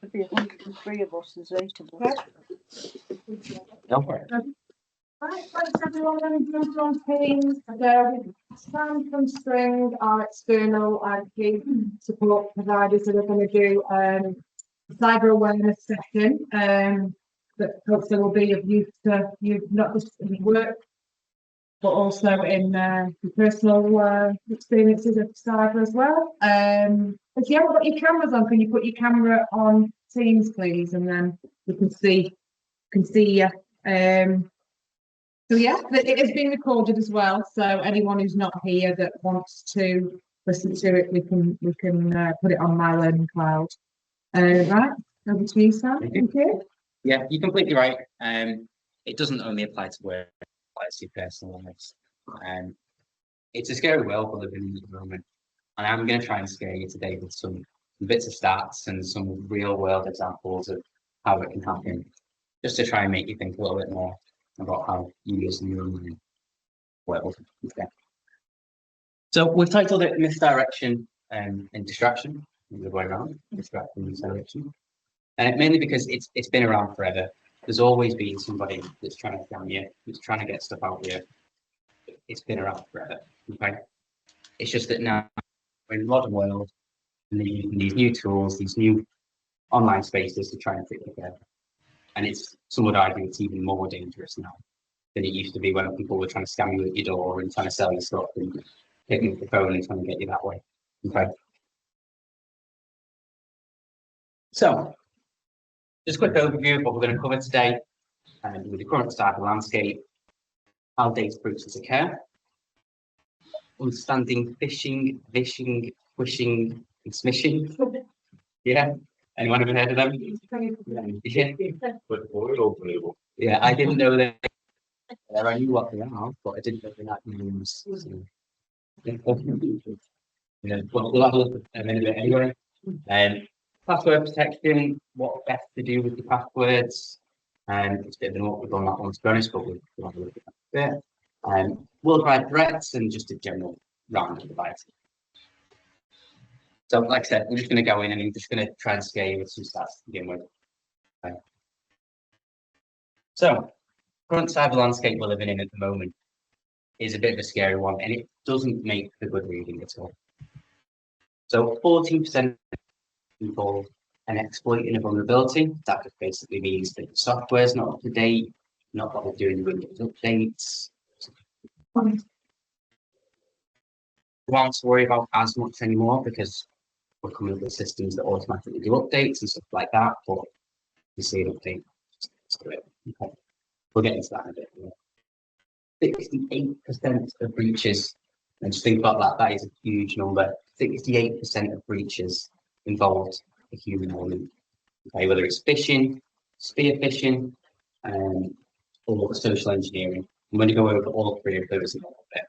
There'd be 103 of us, there's 8 of us. Go for it. Right, thanks everyone. Then on Teams. Sam from Spring, our external IT support providers, that are going to do a cyber awareness session that hopefully will be of use to you, not just in work, but also in the personal experiences of cyber as well. If you haven't got your cameras on, can you put your camera on Teams, please, and then we can see you. So yeah, it is being recorded as well. So anyone who's not here that wants to listen to it, we can put it on my learning cloud. Right, over to you, Sam. Thank you. Yeah, you're completely right. It doesn't only apply to work, it applies to your personal lives. It's a scary world we're living in at the moment, and I'm going to try and scare you today with some bits of stats and some real world examples of how it can happen, just to try and make you think a little bit more about how you use your own world. Okay. So we've titled it Misdirection and Distraction, the way around, Distraction and Misdirection. Mainly because it's been around forever. There's always been somebody that's trying to scam you, that's trying to get stuff out of you. It's been around forever. Okay. It's just that now we're in the modern world, and they're using these new tools, these new online spaces to try and fit together. And some would argue it's even more dangerous now than it used to be when people were trying to scam you at your door and trying to sell you stuff and picking up the phone and trying to get you that way. Okay. So, just a quick overview of what we're going to cover today, with the current cyber landscape, how data breaches occur, understanding phishing, vishing, wishing, and smishing. Yeah. Anyone ever heard of them? Yeah, I didn't know that. I knew what they are, but I didn't know they had names. So. Yeah, well, we'll have a look at them in a bit anyway. Password protection, what best to do with the passwords. It's a bit of an awkward on that one, to be honest, but we'll have a look at that bit. Worldwide threats and just a general round of advice. So, like I said, we're just going to go in and I'm just going to try and scare you with some stats to begin with. Okay. So, current cyber landscape we're living in at the moment is a bit of a scary one, and it doesn't make for good reading at all. So, 14% involve an exploit in a vulnerability. That just basically means that the software is not up to date, not bothered doing Windows updates. We won't worry about as much anymore because we're coming up with systems that automatically do updates and stuff like that, but you see an update, just do it. Okay. We'll get into that in a bit. 68% of breaches, and just think about that, that is a huge number. 68% of breaches involved a human element. Okay, whether it's phishing, spear phishing, or social engineering. I'm going to go over all three of those in a little bit.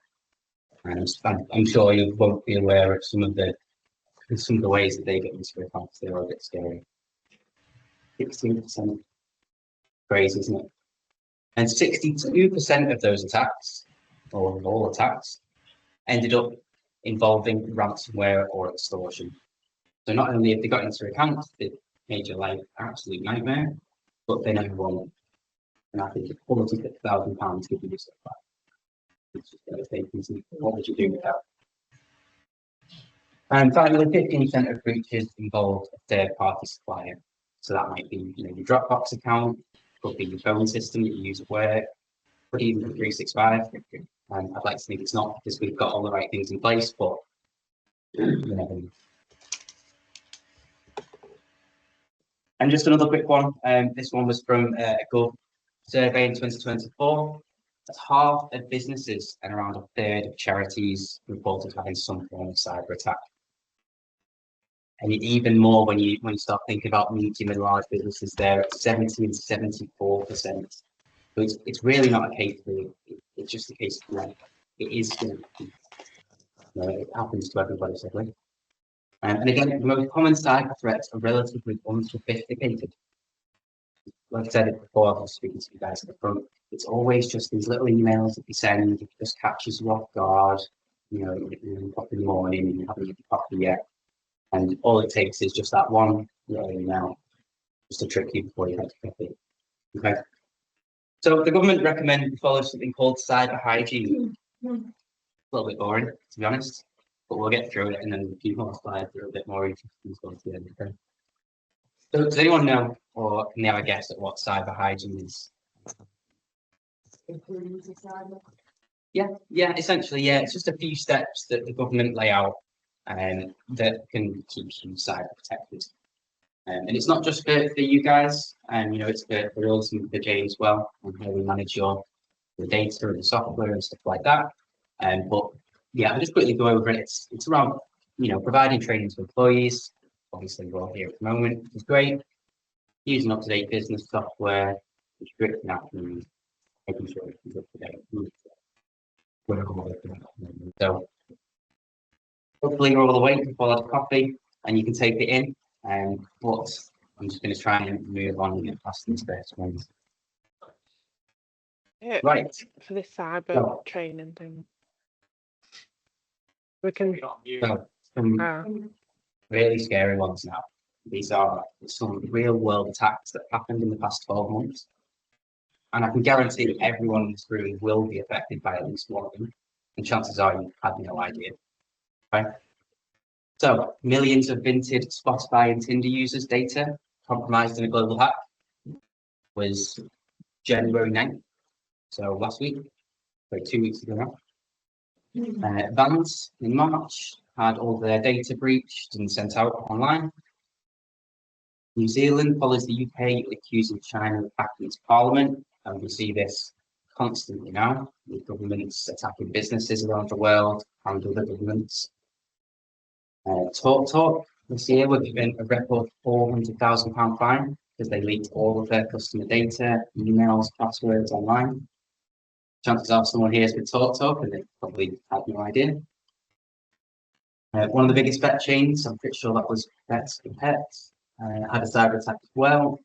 And I'm sure you won't be aware of some of the ways that they get into accounts. They're a bit scary. 16%, crazy, isn't it? And 62% of those attacks, or all attacks, ended up involving ransomware or extortion. So not only have they got into accounts that made your life an absolute nightmare, but they never won. And I think it's £46,000 to give you stuff back. It's just devastating. What would you do with that? And finally, 15% of breaches involved a third-party supplier. So that might be, your Dropbox account, could be your phone system that you use at work, could even be 365. I'd like to think it's not because we've got all the right things in place, but you never know. And just another quick one. This one was from a Gov survey in 2024. That's half of businesses and around a third of charities reported having some form of cyber attack. And even more when you start thinking about medium and large businesses, there at 70 and 74%. So it's really not a case of it's just a case of like it is it happens to everybody, sadly. And again, the most common cyber threats are relatively unsophisticated. Like I said it before, I was speaking to you guys at the front. It's always just these little emails that you send, it just catches you off guard. You're up in the morning and you haven't had your coffee yet. And all it takes is just that one little email just to trick you before you have to copy. Okay. So the government recommend we follow something called cyber hygiene. A little bit boring, to be honest, but we'll get through it, and then a few more slides that are a bit more interesting towards the end. Okay. So does anyone know, or can they have a guess at what cyber hygiene is? Yeah, essentially, yeah. It's just a few steps that the government lay out that can keep you cyber protected. And it's not just for you guys, and it's for us and for Jay as well, and how we manage the data and the software and stuff like that. But yeah, I'll just quickly go over it. It's around providing training to employees. Obviously, we're all here at the moment, which is great. Using up-to-date business software, restricting actions, making sure it's up to date. So hopefully you're all awake before that coffee and you can take it in. But I'm just going to try and move on and get past these first ones. Right. For this cyber So, training thing. We can so some really scary ones now. These are some real world attacks that happened in the past 12 months. And I can guarantee that everyone in this room will be affected by at least one of them. And chances are you had no idea. Okay? So, millions of vintage Spotify and Tinder users' data compromised in a global hack was January 9th. So last week, 2 weeks ago now. Bands in March had all their data breached and sent out online. New Zealand follows the UK, accusing China of hacking its parliament, and we see this constantly now, with governments attacking businesses around the world and other governments. TalkTalk this year were given a record £400,000 fine because they leaked all of their customer data, emails, passwords online. Chances are someone here has been TalkTalk and they probably had no idea. One of the biggest vet chains, I'm pretty sure that was Pets for Pets, had a cyber attack as well.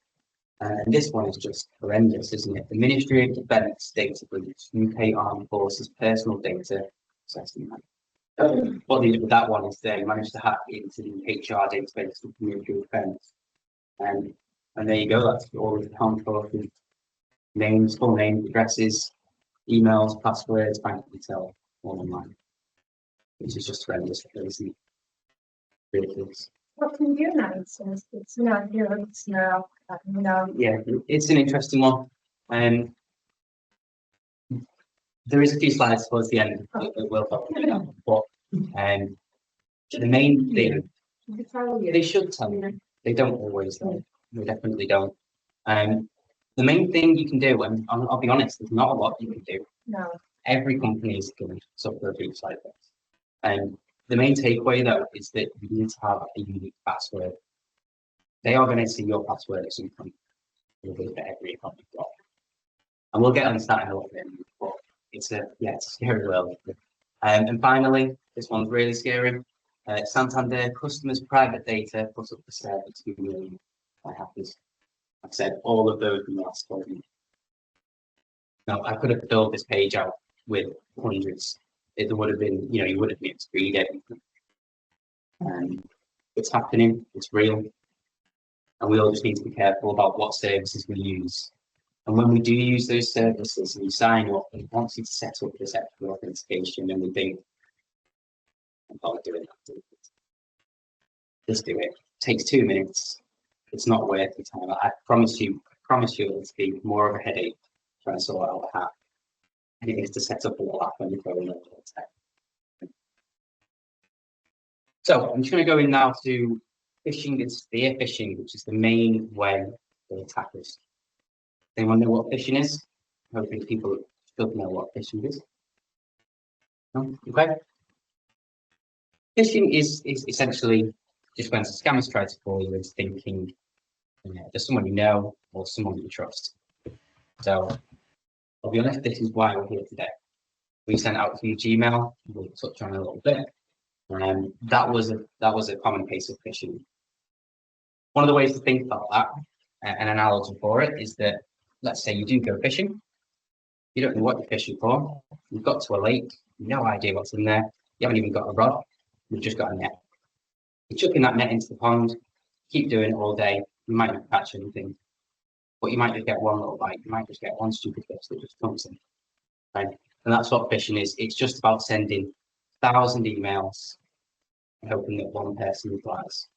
And this one is just horrendous, isn't it? The Ministry of Defence data breach, UK Armed Forces personal data assessment. What they did with that one is they managed to hack into the HR database of the Ministry of Defence. And there you go, that's all of the Armed Forces names, full names, addresses, emails, passwords, bank details, all online. Which is just horrendous, isn't it? Ridiculous. What can you do now? It's now. Yeah, it's an interesting one. There is a few slides towards the end that will probably know, but the main thing they should tell you. They don't always though. They definitely don't. The main thing you can do, and I'll be honest, there's not a lot you can do. No. Every company is going to suffer a breach like this. The main takeaway though is that you need to have a unique password. They are going to see your password at some point. For every account you've got. And we'll get on that in a little bit, but it's a scary world. And finally, this one's really scary. Santander customers' private data put up for sale for 2 million by hackers. I've said all of those in the last 12 months. Now, I could have filled this page out with hundreds. It would have been, you would have been able to read everything. It's happening, it's real. And we all just need to be careful about what services we use. And when we do use those services and you sign up and want you to set up this extra authentication and we think, I'm probably doing that. Just do it. It takes 2 minutes. It's not worth the time. I promise you it'll be more of a headache trying to sort out a hack. And it is to set up a little app on your phone. So I'm just going to go in now to phishing and spear phishing, which is the main way to attack us. Anyone know what phishing is? Hopefully people still know what phishing is. No? Okay. Phishing is essentially just when scammers try to call you into thinking there's someone you know or someone you trust. So I'll be honest, this is why we're here today. We sent out a huge email, we'll touch on it a little bit. That was a common case of phishing. One of the ways to think about that, an analogy for it, is that let's say you do go fishing, you don't know what you're fishing for, you've got to a lake, no idea what's in there, you haven't even got a rod, you've just got a net. You're chucking that net into the pond, keep doing it all day, You might not catch anything, but you might just get one little bite. You might just get one stupid fish that just comes in. Right? And that's what fishing is. It's just about sending 1,000 emails and hoping that one person replies.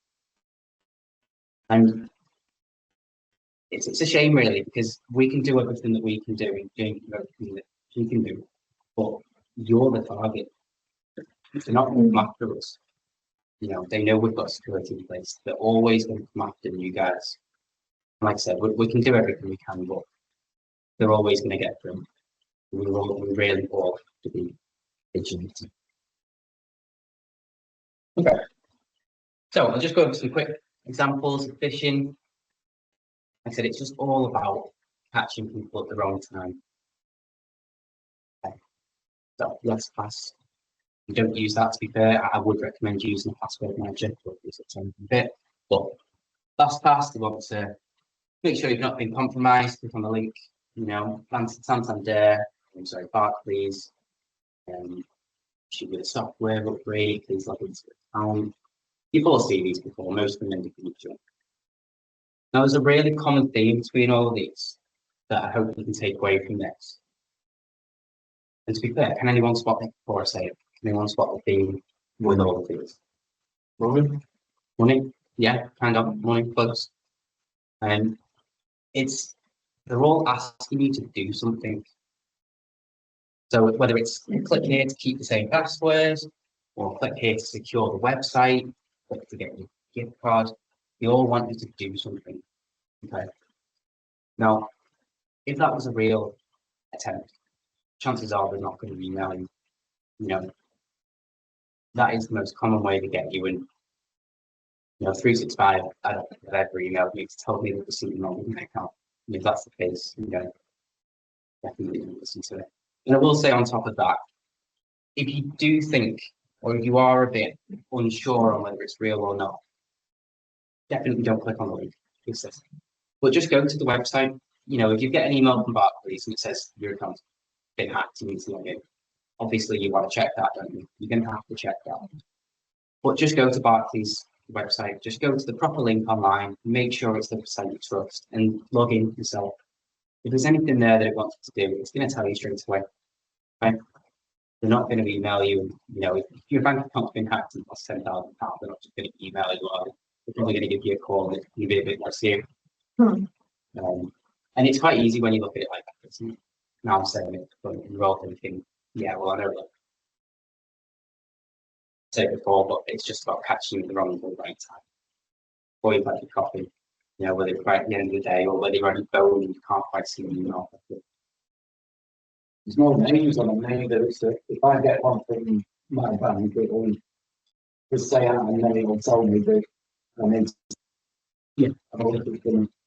And it's a shame really, because we can do everything that we can do and Jane can do everything that she can do, but you're the target. They're not going to come after us. You know, they know we've got security in place. They're always going to come after you guys. Like I said, we can do everything we can, but they're always going to get through. We really all have to be vigilant. Okay. So I'll just go over some quick examples of phishing. Like I said, it's just all about catching people at the wrong time. Okay. So let's pass. You don't use that, to be fair. I would recommend using a password manager, but it's a bit. But last pass, they want to make sure you've not been compromised. Click on the link. You know, Santander, I'm sorry, Barclays. Should be a software upgrade. Please log into the account. You've all seen these before. Most of them end up in each other. Now, there's a really common theme between all of these that I hope you can take away from this. And to be fair, can anyone spot it before I say it? Can anyone spot the theme with all of these? Money? Yeah, kind of. Money, close. And they're all asking you to do something. So whether it's click here to keep the same password, or click here to secure the website, click to get your gift card, they all want you to do something. Okay. Now, if that was a real attempt, chances are they're not going to email you. You know, that is the most common way to get you. And you know, 365, I don't think they've ever emailed me to tell me that there's something wrong with my account. And if that's the case, you know, definitely don't listen to it. And I will say on top of that, if you do think, or if you are a bit unsure on whether it's real or not, definitely don't click on the link. But just go to the website. You know, if you get an email from Barclays and it says your account's been hacked, you need to log in. Obviously, you want to check that, don't you? You're going to have to check that. But just go to Barclays website. Just go to the proper link online. Make sure it's the site you trust, and log in yourself. If there's anything there that it wants to do, it's going to tell you straight away. Right? They're not going to email you. You know, if your bank account's been hacked and lost £10,000, they're not just going to email you. They're probably going to give you a call and it's going to be a bit more serious. And it's quite easy when you look at it like that. Now I'm saying it, but you're all thinking, yeah, well, I know that. I said it before, but it's just about catching you at the wrong at the right time. Or you've had your coffee, you know, whether it's right at the end of the day or whether you're on your phone and you can't quite see the email. There's no names on them either, so if I get one from my bank, it will just say out and then it will tell me that I'm in. Yeah.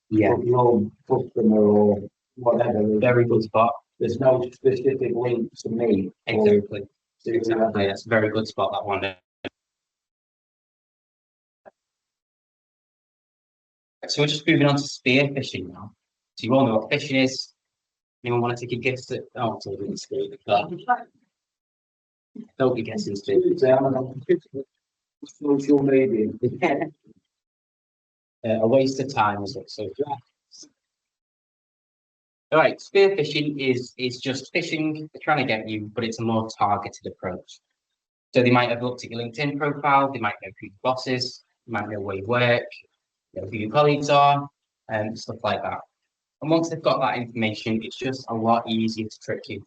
Yeah. Your customer or whatever. Very good spot. There's no specific link to me. Exactly. Exactly. That's a very good spot, that one. So we're just moving on to spear fishing now. So you all know what fishing is. Anyone want to take a guess at? Oh, so we spear. Don't be guessing, Steve. Social media. A waste of time, is it? So, all right, spear fishing is just fishing. They're trying to get you, but it's a more targeted approach. So they might have looked at your LinkedIn profile. They might know who your boss is. They might know where you work, know who your colleagues are, and stuff like that. And once they've got that information, it's just a lot easier to trick you.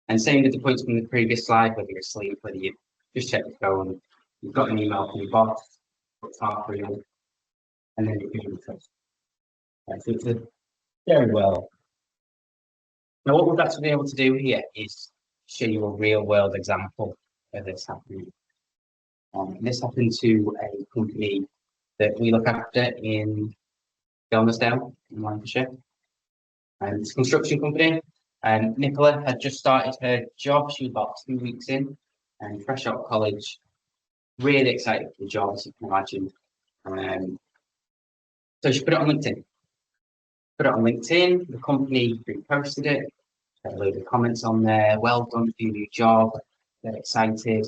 And same with the points from the previous slide, whether you're asleep, whether you just check your phone, you've got an email from your boss, it's half real, and then you can trust. So it's a very well. Now, what we've actually been able to do here is show you a real world example of this happening. This happened to a company that we look after in Gelmersdale, in Lancashire. And it's a construction company. And Nicola had just started her job. She was about 2 weeks in and fresh out of college. Really excited for the job, as you can imagine. So she put it on LinkedIn. The company reposted it, had a load of comments on there. Well done for your new job. They're excited.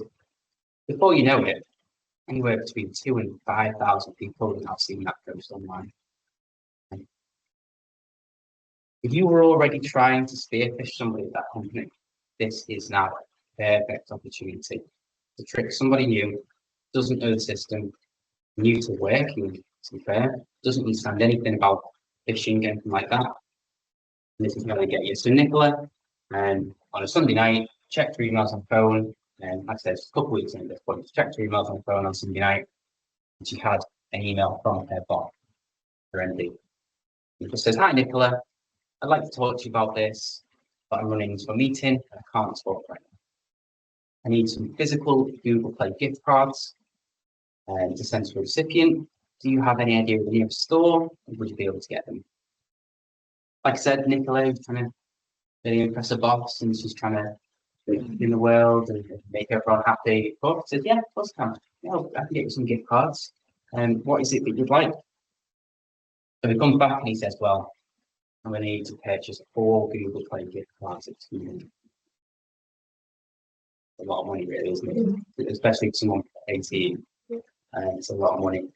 Before you know it, anywhere between 2,000 and 5,000 people have now seen that post online. If you were already trying to spearfish somebody at that company, this is now a perfect opportunity to trick somebody new, doesn't know the system, new to working, to be fair, doesn't understand anything about phishing, anything like that. And this is going to get you. So Nicola, on a Sunday night, checked her emails on phone, and like I said, it's a couple of weeks in at this point, checked her emails on phone on Sunday night, and she had an email from her boss, her MD. It just says, "Hi Nicola, I'd like to talk to you about this, but I'm running into a meeting and I can't talk right now. I need some physical Google Play gift cards to send to a recipient. Do you have any idea of the nearest store? Would you be able to get them?" Like I said, Nicola is trying to really impress her boss, and she's trying to in the world and make everyone happy. But says, "Yeah, of course I can. Yeah, I can get you some gift cards. And what is it that you'd like?" So he comes back and he says, "Well, I'm going to need to purchase 4 Google Play gift cards at 2 million. A lot of money, really, isn't it? Especially to someone 18. It's a lot of money.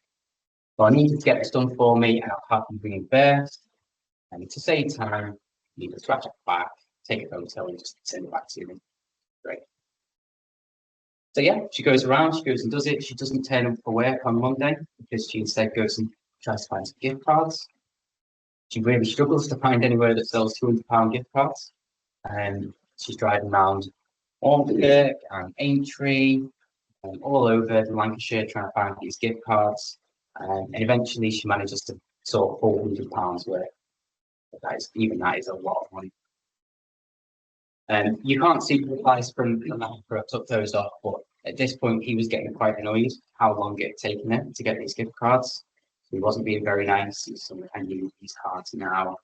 So I need you to get this done for me, and I'll have them reimbursed. And to save time, you can scratch it back, take a photo, and just send it back to me. Great. So yeah, she goes around, she goes and does it. She doesn't turn up for work on Monday because she instead goes and tries to find some gift cards. She really struggles to find anywhere that sells £200 gift cards. And she's driving around Aldgate and Aintree and all over Lancashire trying to find these gift cards. And eventually she manages to sort £400 worth. Even that is a lot of money. You can't see the replies from the manager. I took those off, but at this point he was getting quite annoyed how long it had taken him to get these gift cards. So he wasn't being very nice. He's saying, "I need these cards now."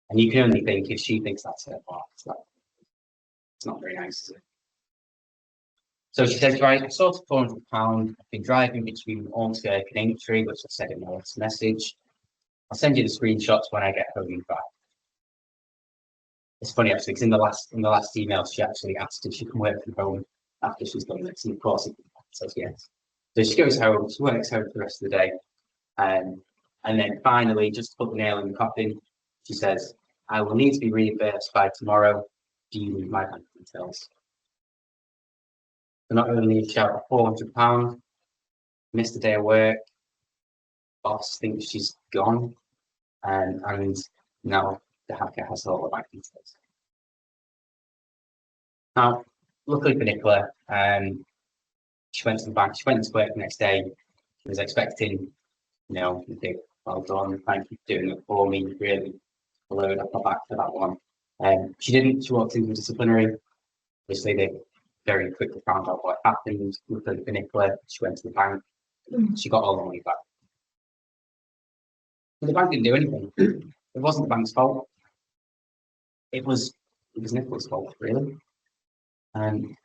And you can only think if she thinks that's her boss, it's not very nice, is it? So she says, "Right, I sorted £400. I've been driving between Aldgate and Aintree," which I said in my last message. "I'll send you the screenshots when I get home back." It's funny actually, because in the last email, she actually asked if she can work from home after she's done this, and of course he says yes. So she goes home, she works home for the rest of the day, and then finally, just to put the nail in the coffin, she says, "I will need to be reimbursed by tomorrow. Do you need my bank details?" So not only is she out £400, missed a day of work, boss thinks she's gone, and now the hacker has all the bank details. Now, luckily for Nicola, she went to the bank, she went to work the next day, she was expecting, a big "well done, thank you for doing it for me, really followed up my back for that one." She didn't, she walked into disciplinary. Obviously, they very quickly found out what happened. Luckily for Nicola, she went to the bank, she got all the money back. But the bank didn't do anything. It wasn't the bank's fault. It was Nicola's fault, really. And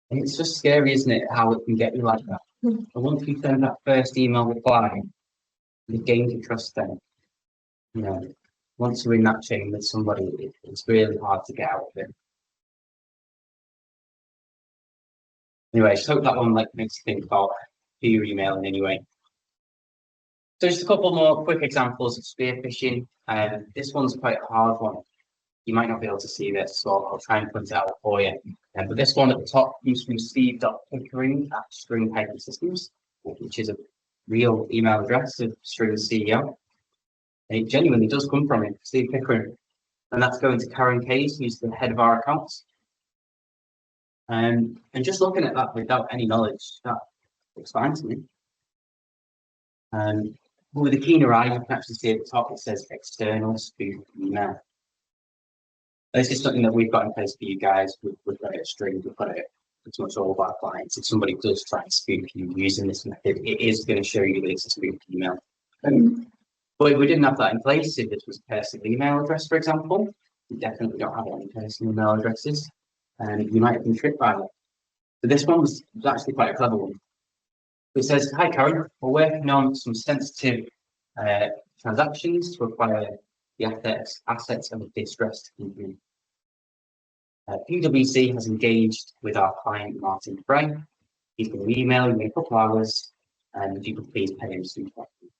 it's just scary, isn't it, how it can get you like that. And once you send that first email reply, you've gained your trust then. Once you're in that chain with somebody, it's really hard to get out of it. Anyway, I just hope that one makes you think about who you're emailing anyway. So just a couple more quick examples of spear phishing. This one's quite a hard one. You might not be able to see this, so I'll try and point it out for you. But this one at the top comes from steve.pickering@String-Systems, which is a real email address of String's CEO. And it genuinely does come from it, Steve Pickering. And that's going to Karen Case, who's the head of our accounts. And just looking at that without any knowledge, that looks fine to me. But with a keener eye, you can actually see at the top it says external spoof email. This is something that we've got in place for you guys. We've got it at String, we've got it pretty much all of our clients. If somebody does try and spoof you using this method, it is going to show you that it's a spoof email. But if we didn't have that in place, if this was a personal email address, for example, we definitely don't have any personal email addresses, and you might have been tricked by it. So this one was actually quite a clever one. It says, "Hi Karen, we're working on some sensitive transactions to acquire the assets of a distressed company. PwC has engaged with our client Martin Frey. He's going to email you in a couple of hours, and if you could please pay him some money."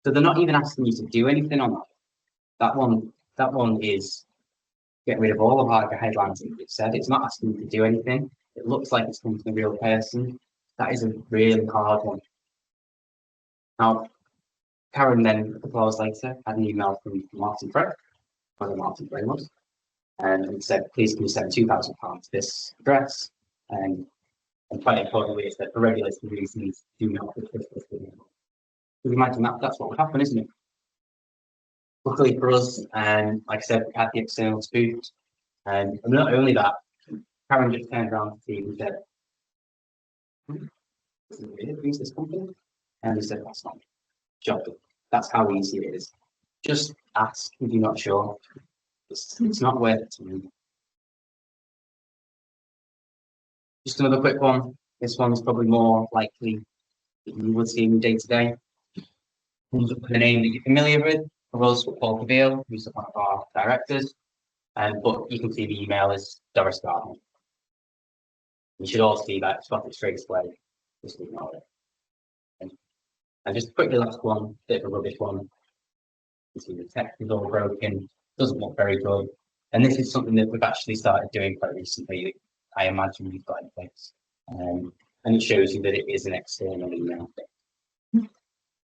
So they're not even asking you to do anything on that. That one that one is getting rid of all of our guidelines that it said. It's not asking you to do anything. It looks like it's coming from a real person. That is a really hard one. Now, Karen then, a couple hours later, had an email from Martin Frey, whether Martin Frey was, and it said, please can you send £2,000 to this address? And quite importantly, it said, for regulatory reasons, do not push this. You can imagine that's what would happen, isn't it? Luckily for us, like I said, we had the external spoofed. And not only that, Karen just turned around to the team and said, this is weird, who's this company? And they said, that's not job. That's how easy it is. Just ask if you're not sure. It's not worth it to me. Just another quick one. This one's probably more likely that you would see in day to day. Comes up with a name that you're familiar with. For us, Paul Caville, who's one of our directors. But you can see the email is Doris Gardner. You should all see that. Spot it straight away. Just ignore it. And just quickly, last one, bit of a rubbish one. You see the text is all broken. Doesn't look very good. And this is something that we've actually started doing quite recently. I imagine we've got in place. And it shows you that it is an external email.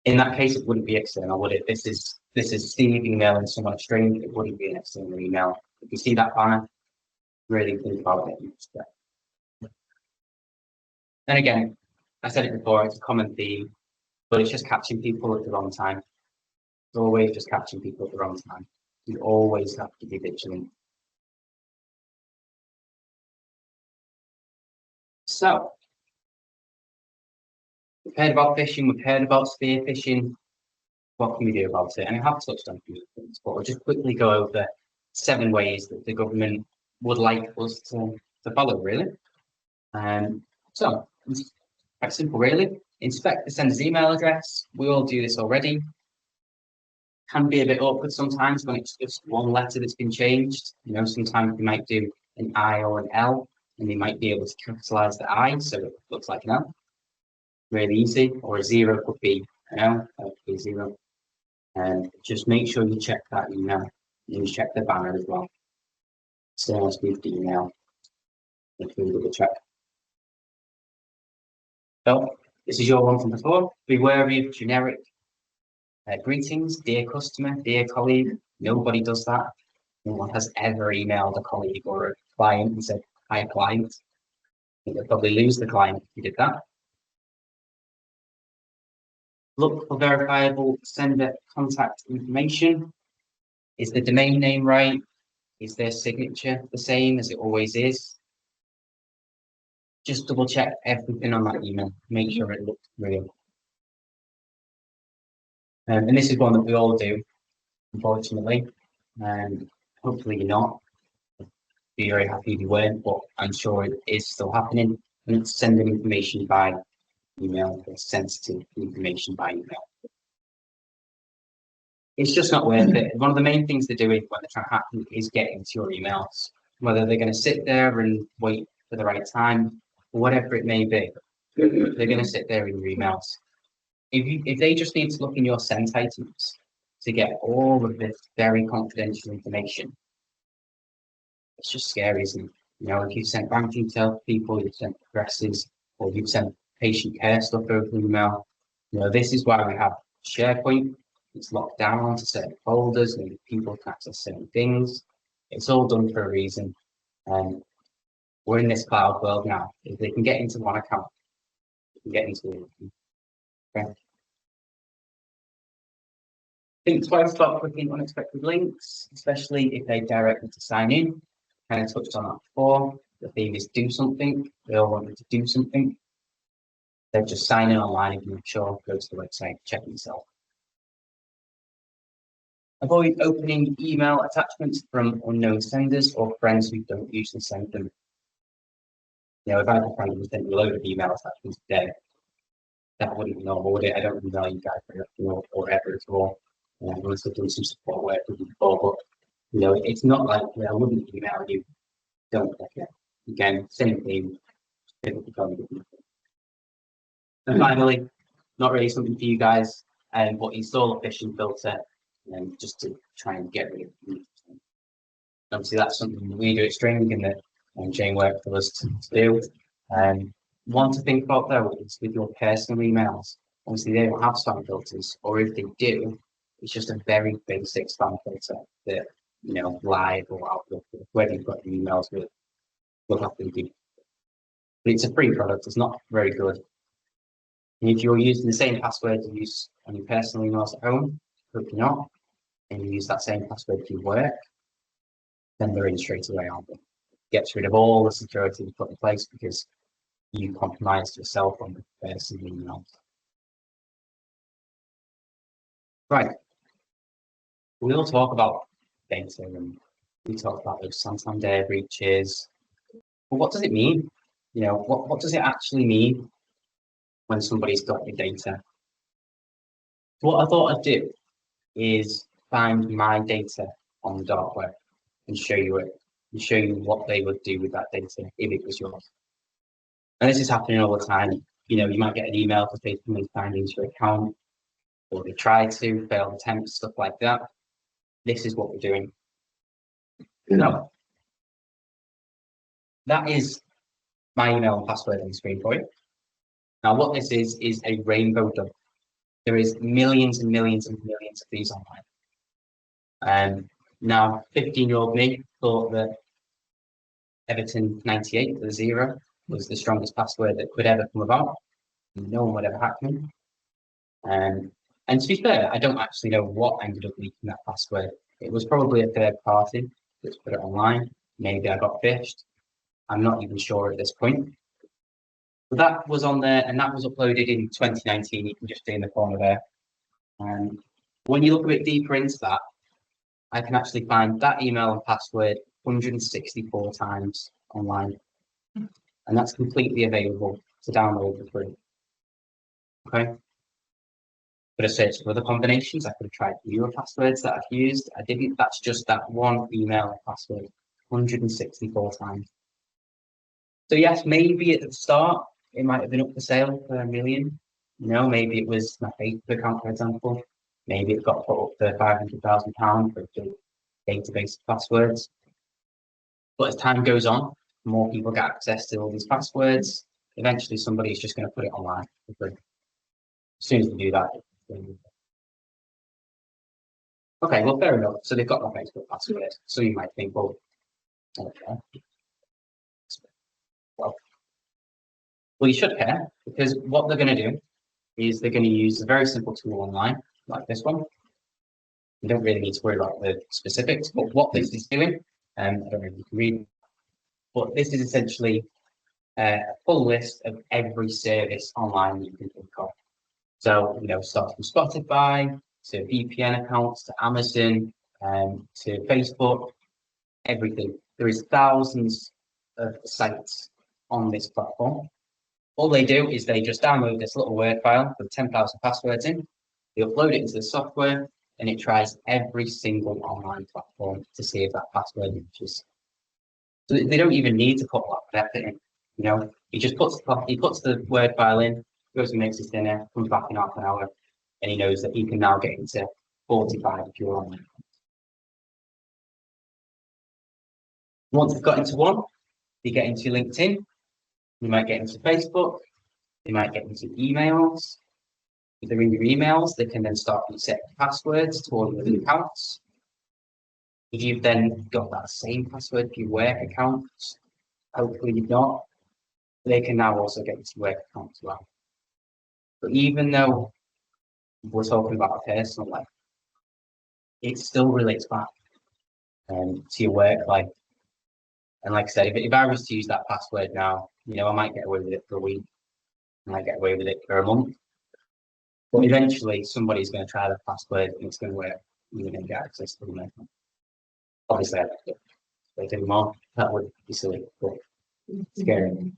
In that case, it wouldn't be external, would it? This is Steve emailing someone a string. It wouldn't be an external email. If you see that banner, really think about it. And again, I said it before, it's a common theme, but it's just catching people at the wrong time. It's always just catching people at the wrong time. You always have to be vigilant. So, we've heard about phishing, we've heard about spear phishing. What can we do about it? And I have touched on a few things, but I'll just quickly go over 7 ways that the government would like us to follow, really. So, it's quite simple, really. Inspect the sender's email address. We all do this already. Can be a bit awkward sometimes when it's just one letter that's been changed. You know, sometimes you might do an I or an L, and they might be able to capitalize the I, so it looks like an L. Really easy. Or a 0 could be an L, that could be a 0. And just make sure you check that email. And you check the banner as well. So let's move the email. Make sure you double check. So this is your one from before. Be wary of generic greetings, dear customer, dear colleague. Nobody does that. No one has ever emailed a colleague or a client and said, hi, client. I think they'll probably lose the client if you did that. Look for verifiable sender contact information. Is the domain name right? Is their signature the same as it always is? Just double check everything on that email. Make sure it looks real. And this is one that we all do, unfortunately. Hopefully you're not. Be very happy if you weren't, but I'm sure it is still happening. And it's sending information by email, or sensitive information by email. It's just not worth it. One of the main things they're doing when they're trying to hack you is getting to your emails. Whether they're going to sit there and wait for the right time, or whatever it may be, they're going to sit there in your emails. If they just need to look in your sent items to get all of this very confidential information, it's just scary, isn't it? You know, if you've sent bank details to people, you've sent addresses, or you've sent patient care stuff over email. You know, this is why we have SharePoint. It's locked down onto certain folders and people can access certain things. It's all done for a reason. And we're in this cloud world now. If they can get into one account, they can get into it. Okay. Think twice about clicking unexpected links, especially if they direct you to sign in. Kind of touched on that before. The theme is do something. They all want you to do something. They're just signing online if you're not sure. Go to the website, check it yourself. Avoid opening email attachments from unknown senders or friends who don't usually send them. You know, if I had a friend who sent me a load of email attachments today, that wouldn't be normal, would it? I don't email you guys very often or ever at all. Unless I've done some support work with you before, but you know, it's not like I wouldn't email you. Don't click it. Again, same thing. And finally, not really something for you guys, but install a phishing filter, just to try and get rid of Obviously, that's something we do at String and that Jane worked for us to do. One to think about though is with your personal emails. Obviously, they don't have spam filters, or if they do, it's just a very basic spam filter that Live or Outlook, or whoever you've got your emails with, will have to do. But it's a free product, it's not very good. And if you're using the same password you use on your personal emails at home, hope you're not, and you use that same password for your work, then they're in straight away, aren't they? Gets rid of all the security you put in place because you compromised yourself on the personal emails. Right. We'll talk about data and we talk about those Santander breaches. But what does it mean? What does it actually mean when somebody's got your data? What I thought I'd do is find my data on the dark web and show you it, and show you what they would do with that data if it was yours. And this is happening all the time. You might get an email to say somebody's signed into your account, or they try to, fail attempts, stuff like that. This is what we're doing. That is my email and password on the screen for you. Now, what this is a rainbow dump. There is millions and millions and millions of these online. Now, 15-year-old me thought that Everton 98, the 0, was the strongest password that could ever come about. No one would ever hack me. And to be fair, I don't actually know what ended up leaking that password. It was probably a third party that's put it online. Maybe I got phished. I'm not even sure at this point. But that was on there, and that was uploaded in 2019. You can just see in the corner there. And when you look a bit deeper into that, I can actually find that email and password 164 times online. And that's completely available to download for free. Okay. Could have searched for other combinations. I could have tried newer passwords that I've used. I didn't. That's just that one email password 164 times. So yes, maybe at the start, it might have been up for sale for $1 million. Maybe it was my Facebook account, for example. Maybe it got put up for £500,000 for a database of passwords. But as time goes on, more people get access to all these passwords. Eventually, somebody's just going to put it online for free. As soon as they do that, okay, well, fair enough. So they've got my Facebook password. So you might think, well, okay. Well, you should care, because what they're going to do is they're going to use a very simple tool online, like this one. You don't really need to worry about the specifics, but what this is doing, I don't know if you can read, but this is essentially a full list of every service online you can think of. So, start from Spotify, to VPN accounts, to Amazon, to Facebook, everything. There is thousands of sites on this platform. All they do is they just download this little Word file with 10,000 passwords in, they upload it into the software, and it tries every single online platform to see if that password matches. So they don't even need to put a lot of effort in. He just puts the Word file in, goes and makes his dinner, comes back in half an hour, and he knows that he can now get into 45 if you're online. Once they've got into one, they get into LinkedIn, you might get into Facebook, they might get into emails. If they're in your emails, they can then start resetting passwords to all of the accounts. If you've then got that same password for your work accounts, hopefully you've not, they can now also get into your work account as well. But even though we're talking about a personal life, it still relates back to your work life. And like I said, if I was to use that password now, I might get away with it for a week, I might get away with it for a month. But eventually, somebody's going to try that password and it's going to work. You're going to get access to them. Obviously, if they do more, that would be silly, but scary.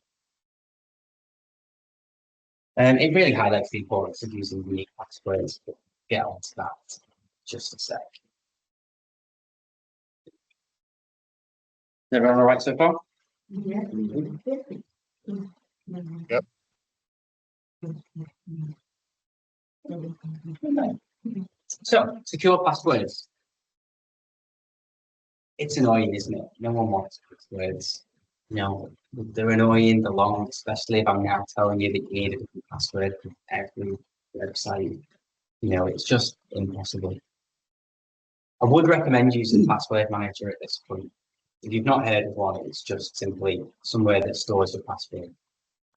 It really highlights the importance of using unique passwords, but get onto that just a sec. Is everyone all right so far? Yeah. Yep. So, secure passwords. it's annoying, isn't it? No one wants passwords. You know, they're annoying, they're long, especially if I'm now telling you that you need a different password for every website. You know, it's just impossible. I would recommend using Password Manager at this point. If you've not heard of one, it's just simply somewhere that stores your password.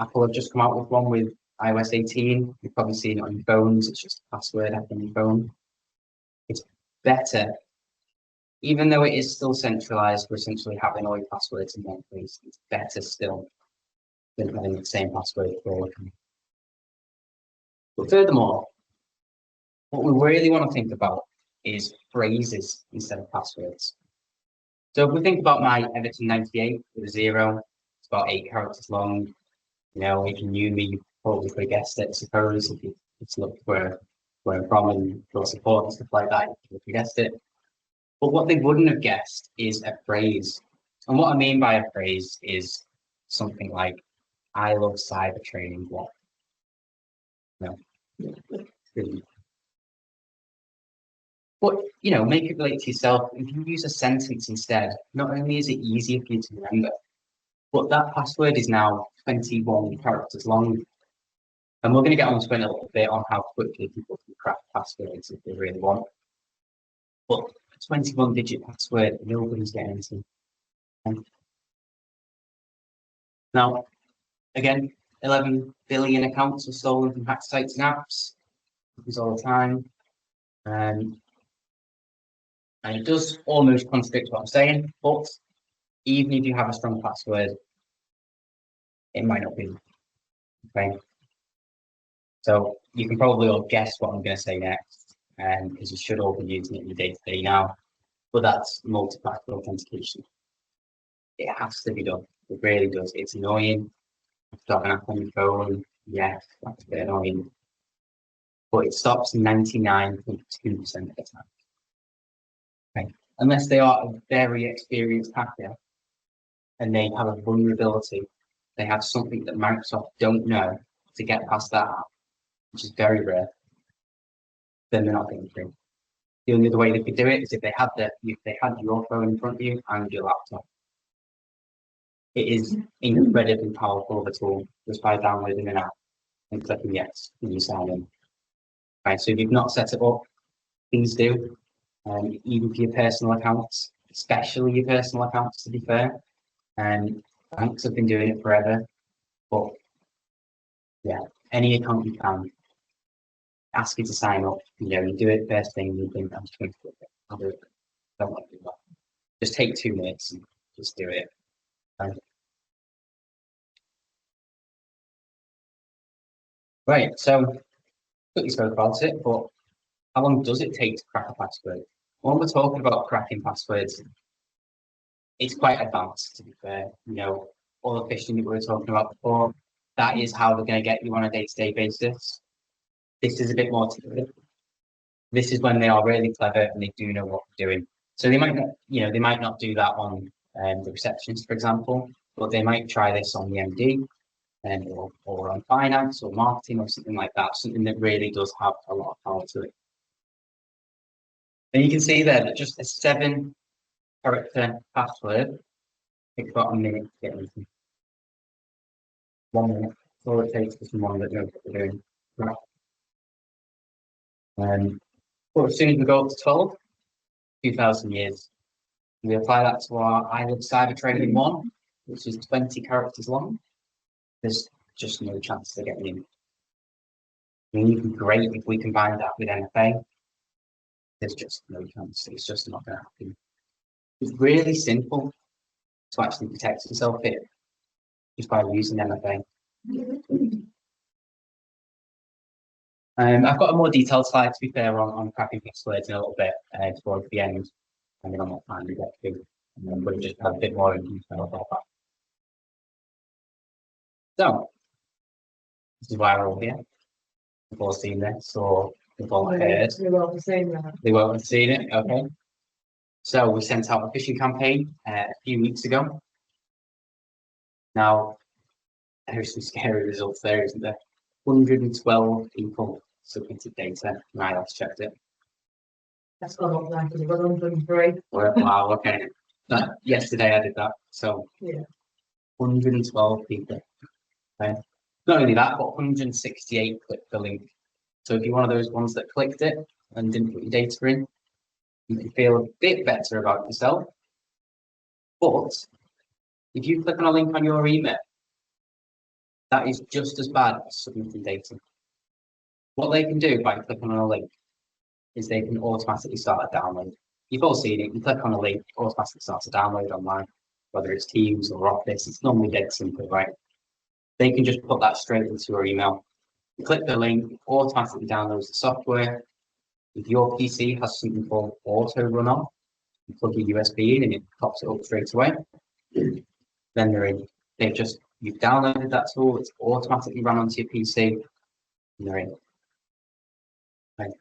Apple have just come out with one with iOS 18. You've probably seen it on your phones. It's just a password app on your phone. It's better, even though it is still centralized for essentially having all your passwords in one place. It's better still than having the same password for all of them. But furthermore, what we really want to think about is phrases instead of passwords. So if we think about my Everton 98 with a 0, it's about 8 characters long. You know, if you knew me, you probably could have guessed it, I suppose, if you just looked where I'm from and your support and stuff like that, you would have guessed it. But what they wouldn't have guessed is a phrase. And what I mean by a phrase is something like, I love cyber training. What? No. But, you know, make it relate to yourself. If you use a sentence instead, not only is it easier for you to remember, but that password is now 21 characters long. And we're going to get onto it in a little bit on how quickly people can crack passwords if they really want. But a 21-digit password, nobody's getting into. Now, again, 11 billion accounts are stolen from hacked sites and apps. Happens all the time. And it does almost contradict what I'm saying, but even if you have a strong password, it might not be. Okay. So you can probably all guess what I'm going to say next, because you should all be using it in your day-to-day now. But that's multi-factor authentication. It has to be done. It really does. It's annoying. If you've got an app on your phone, yes, that's a bit annoying. But it stops 99.2% of the time. Okay. Unless they are a very experienced hacker and they have a vulnerability, they have something that Microsoft don't know to get past that app, which is very rare, then they're not getting through. The only other way they could do it is if they had your phone in front of you and your laptop. It is incredibly powerful of a tool just by downloading an app and clicking yes when you sign in. Right, so if you've not set it up, please do. Even for your personal accounts, especially your personal accounts, to be fair. Banks have been doing it forever, but yeah, any account you can, ask you to sign up. You know, you do it first thing, you think, I'm just going to do it. I'll do it. Don't want to do that. Just take 2 minutes and just do it. Right, so quickly spoke about it, but how long does it take to crack a password? When we're talking about cracking passwords, it's quite advanced, to be fair. You know, all the phishing that we were talking about before, that is how they're going to get you on a day-to-day basis. This is a bit more typical. This is when they are really clever and they do know what they're doing. So they might not, they might not do that on the receptionist, for example, but they might try this on the MD or on finance or marketing or something like that, something that really does have a lot of power to it. And you can see there that just a 7-character password takes about a minute to get into. 1 minute. That's all it takes for someone that knows what they're doing. Right. But as soon as we go up to 12, 2,000 years, we apply that to our I Love Cyber Training 1, which is 20 characters long. There's just no chance of getting in. I mean, it'd be great if we combine that with MFA. There's just no chance. It's just not going to happen. It's really simple to actually protect yourself here just by using MFA. I've got a more detailed slide, to be fair, on cracking passwords in a little bit towards the end, depending on what time we get to. And then we'll just have a bit more in detail about that. So, this is why we're all here. We've all seen this, or we've all heard. They won't have seen that. They won't have seen it, okay. So, we sent out a phishing campaign a few weeks ago. Now, there's some scary results there, isn't there? 112 people submitted data, and I last checked it. That's gone up now because it was 103. Wow, okay. Yesterday I did that. So Yeah. 112 people. Okay. Not only that, but 168 clicked the link. So if you're one of those ones that clicked it and didn't put your data in, you can feel a bit better about yourself. But if you click on a link on your email, that is just as bad as submitting data. What they can do by clicking on a link is they can automatically start a download. You've all seen it. You click on a link, it automatically starts a download online, whether it's Teams or Office. It's normally dead simple, right? They can just put that straight into your email. You click the link, it automatically downloads the software. If your PC has something called auto run on, you plug your USB in and it pops it up straight away. Then they're in. You've downloaded that tool, it's automatically run onto your PC, and they're in. Right.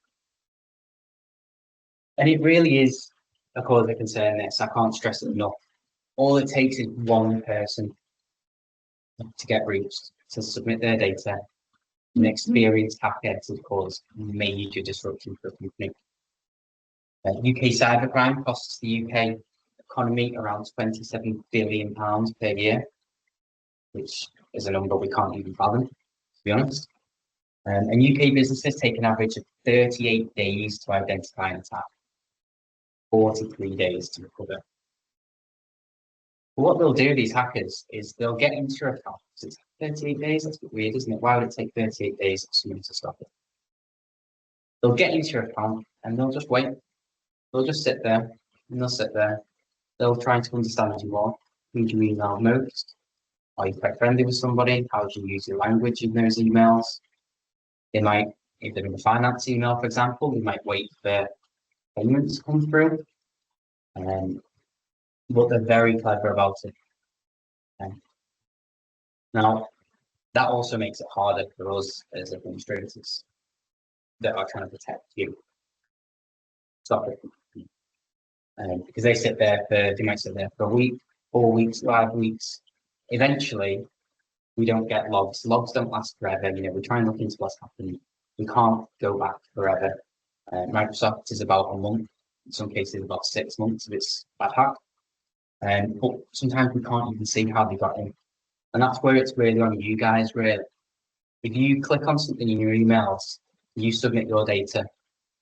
And it really is a cause of concern, this. I can't stress it enough. All it takes is one person to get reached, to submit their data. An experienced hacker to cause major disruption for a company. UK cybercrime costs the UK economy around £27 billion per year, which is a number we can't even fathom, to be honest. And UK businesses take an average of 38 days to identify an attack, 43 days to recover. But what they'll do, these hackers, is they'll get into your account. So it's 38 days, that's a bit weird, isn't it? Why would it take 38 days for someone to stop it? They'll get into your account and they'll just wait. They'll just sit there and they'll sit there. They'll try to understand you more. Who do you email most? Are you quite friendly with somebody? How do you use your language in those emails? They might, if they're in a finance email, for example, they might wait for payments to come through. But they're very clever about it. Now, that also makes it harder for us as administrators that are trying to protect you. Stop it. Because they might sit there for a week, 4 weeks, 5 weeks. Eventually, we don't get logs. Logs don't last forever. We try and look into what's happened. We can't go back forever. Microsoft is about a month, in some cases about 6 months if it's bad hack. But sometimes we can't even see how they got in. And that's where it's really on you guys, really. If you click on something in your emails, you submit your data,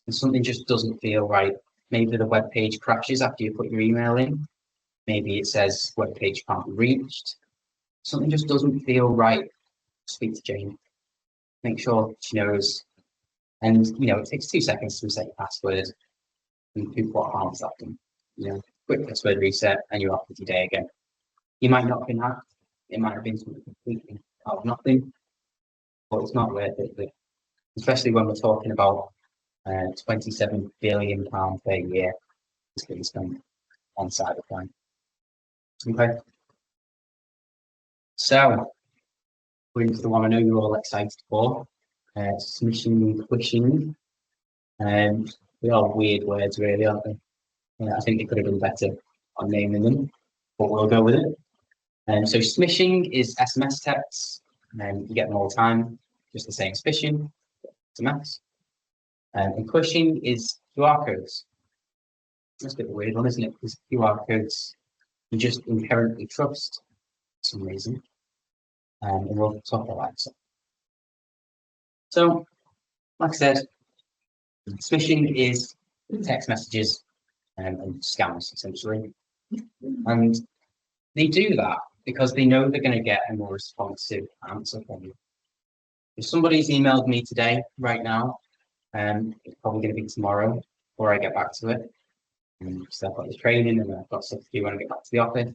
and something just doesn't feel right. Maybe the web page crashes after you put your email in. Maybe it says web page can't be reached. Something just doesn't feel right. Speak to Jane. Make sure she knows. And it takes 2 seconds to reset your password. And what harm has that done? Quick password reset, and you're off with your day again. You might not have been hacked. It might have been something completely out of nothing, but it's not worth it. Especially when we're talking about £27 billion per year is being spent on cybercrime. Okay. So, we're into the one I know you're all excited for. Smishing and quishing. They are weird words, really, aren't they? I think they could have done better on naming them, but we'll go with it. So smishing is SMS texts, and you get them all the time, just the same as phishing, SMS. And quishing is QR codes. That's a bit of a weird one, isn't it? Because QR codes you just inherently trust for some reason. And we'll talk about that. So, like I said, smishing is text messages and scams, essentially. And they do that because they know they're going to get a more responsive answer from you. If somebody's emailed me today, right now, it's probably going to be tomorrow before I get back to it. So I've got this training and I've got stuff to do when I get back to the office.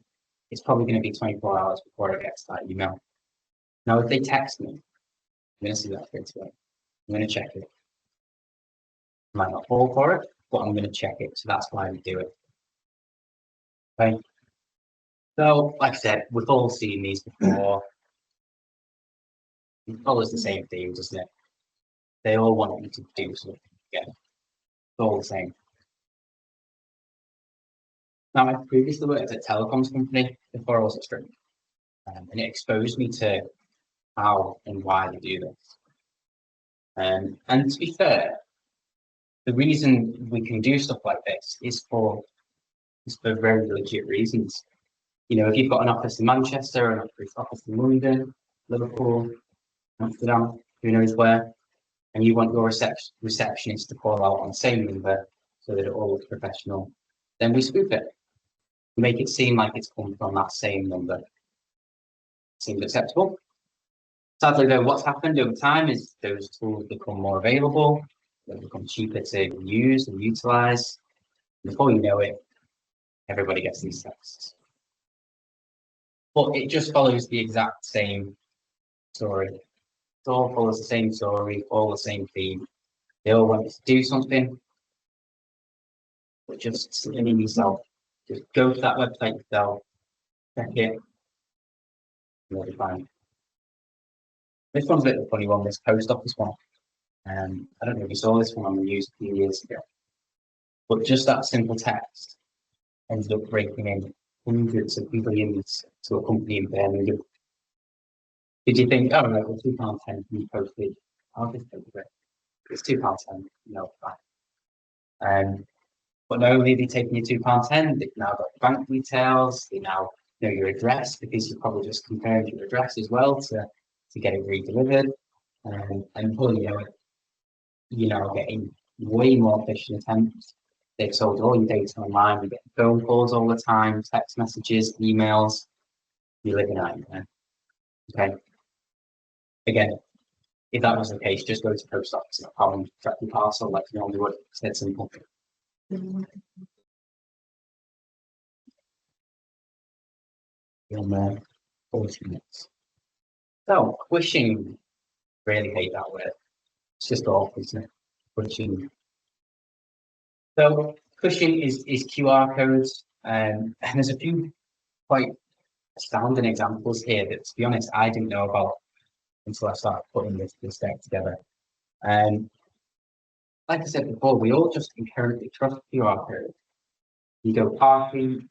It's probably going to be 24 hours before I get to that email. Now, if they text me, I'm going to see that straight away. I'm going to check it. I might not fall for it, but I'm going to check it. So that's why we do it. Okay. So, like I said, we've all seen these before. It follows the same theme, doesn't it? They all want you to do something again. It's all the same. Now, I previously worked at a telecoms company before I was at String, and it exposed me to how and why they do this. And to be fair, the reason we can do stuff like this is for It's for very legit reasons. You know, if you've got an office in Manchester, an office in London, Liverpool, Amsterdam, who knows where, and you want your receptionist to call out on the same number so that it all looks professional, then we spoof it. We make it seem like it's come from that same number. Seems acceptable. Sadly, though, what's happened over time is those tools become more available, they become cheaper to use and utilize. Before you know it, everybody gets these texts. But it just follows the exact same story. It all follows the same story, all the same theme. They all want to do something, but just sitting in yourself. Just go to that website yourself, check it, and you'll be fine. This one's a bit of a funny one, this post office one. I don't know if you saw this one on the news a few years ago, but just that simple text ended up breaking in hundreds of billions to a company in Birmingham. Did you think, oh, right, well, £2.10 can be posted? I'll just take it. It's £2.10, no, fine. But not only are they taking your £2.10, they've now got bank details, they now know your address because you've probably just compared your address as well to get it redelivered. And before you know it, you're now getting way more phishing attempts. They've sold all your data online, you get phone calls all the time, text messages, emails. You're living out there. Okay. Again, if that was the case, just go to post office.com and track your parcel like you normally would. It's dead simple. In 40 minutes. So, wishing, really hate that word. It's just awful, isn't it? Wishing. So, pushing is QR codes, and there's a few quite astounding examples here that, to be honest, I didn't know about until I started putting this deck together. Like I said before, we all just inherently trust QR codes. You go parking,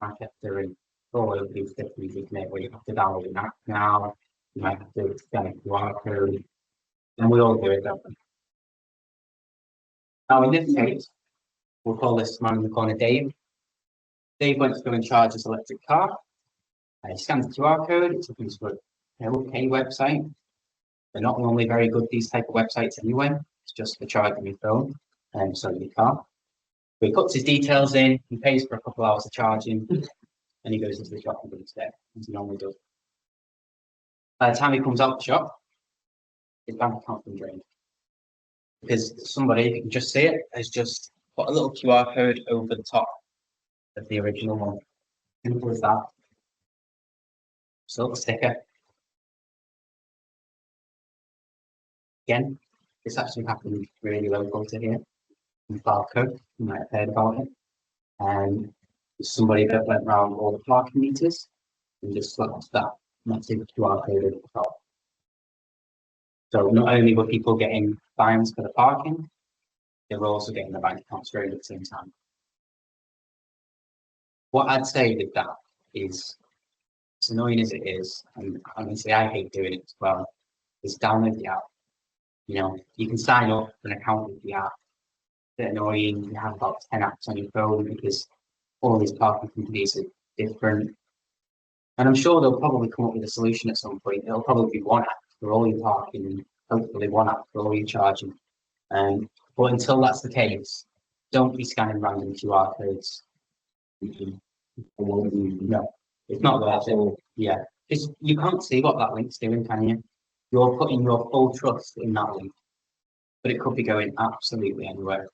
Manchester, and all over these cities, isn't it, where you have to download an app now, you might have to scan a QR code, and we all do it, don't we? Now, in this case, we'll call this man in the corner Dave. Dave went to go and charge his electric car. He scanned the QR code, it took him to an OK website. They're not normally very good, these type of websites anyway. It's just for charging your phone, and so you can't. But he puts his details in, he pays for a couple hours of charging, and he goes into the shop and does it, as he normally does. By the time he comes out the shop, his bank account's been drained. Because somebody, if you can just see it, has just put a little QR code over the top of the original one. Simple as that. Just a little sticker. Again, this actually happened really local to here in Fylde. You might have heard about it. And somebody that went around all the parking meters and just slapped that massive QR code over the top. So not only were people getting fines for the parking, they were also getting the bank accounts drained at the same time. What I'd say with that is, as annoying as it is, and honestly I hate doing it as well, is download the app. You know, you can sign up for an account with the app. It's annoying, you have about 10 apps on your phone because all these parking companies are different. And I'm sure they'll probably come up with a solution at some point. It'll probably be one app for all your parking and hopefully one app for all your charging. But until that's the case, don't be scanning random QR codes. No, it's not worth it. Yeah, because you can't see what that link's doing, can you? You're putting your full trust in that link, but it could be going absolutely anywhere.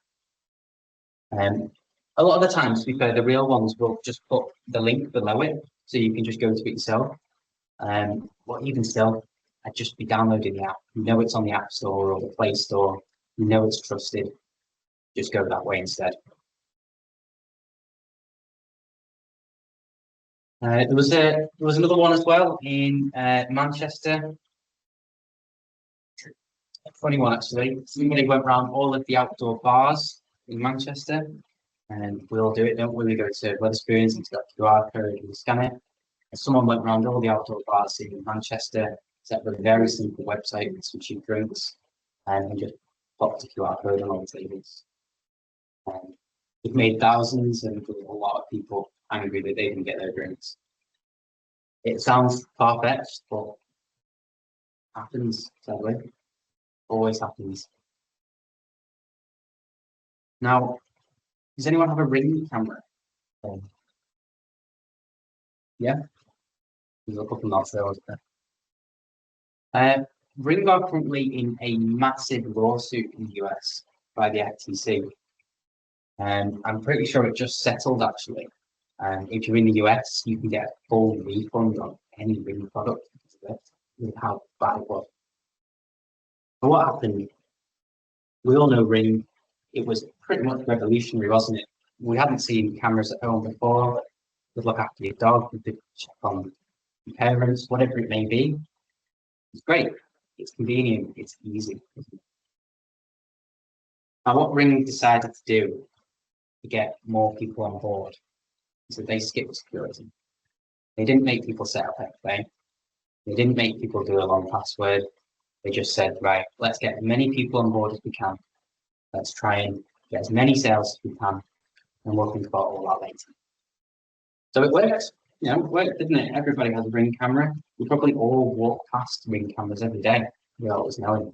A lot of the times, to be fair, the real ones will just put the link below it, so you can just go to it yourself. But even still, I'd just be downloading the app. You know it's on the App Store or the Play Store. You know it's trusted. Just go that way instead. There was another one as well in Manchester. A funny one actually. Somebody went around all of the outdoor bars in Manchester, and we all do it, don't we? We go to Wetherspoons and got QR code and we scan it. And someone went around all the outdoor bars in Manchester, set up a very simple website with some cheap drinks, and just popped a QR code on all the tables. It made thousands and a lot of people angry that they didn't get their drinks. It sounds far-fetched, but happens, sadly. Always happens. Now, does anyone have a Ring camera? Yeah? There's a couple nods there, wasn't there? Ring are currently in a massive lawsuit in the US by the FTC. I'm pretty sure it just settled actually. If you're in the US, you can get a full refund on any Ring product with how bad it was. But what happened? We all know Ring. It was pretty much revolutionary, wasn't it? We hadn't seen cameras at home before. You'd look after your dog, you'd check on your parents, whatever it may be. It's great. It's convenient. It's easy. Now, what Ring decided to do to get more people on board is that they skipped security. They didn't make people set up everything. They didn't make people do a long password. They just said, right, let's get as many people on board as we can. Let's try and get as many sales as we can, and we'll think about all that later. So it works. You know, it worked, didn't it? Everybody has a Ring camera. We probably all walk past Ring cameras every day. We always know it.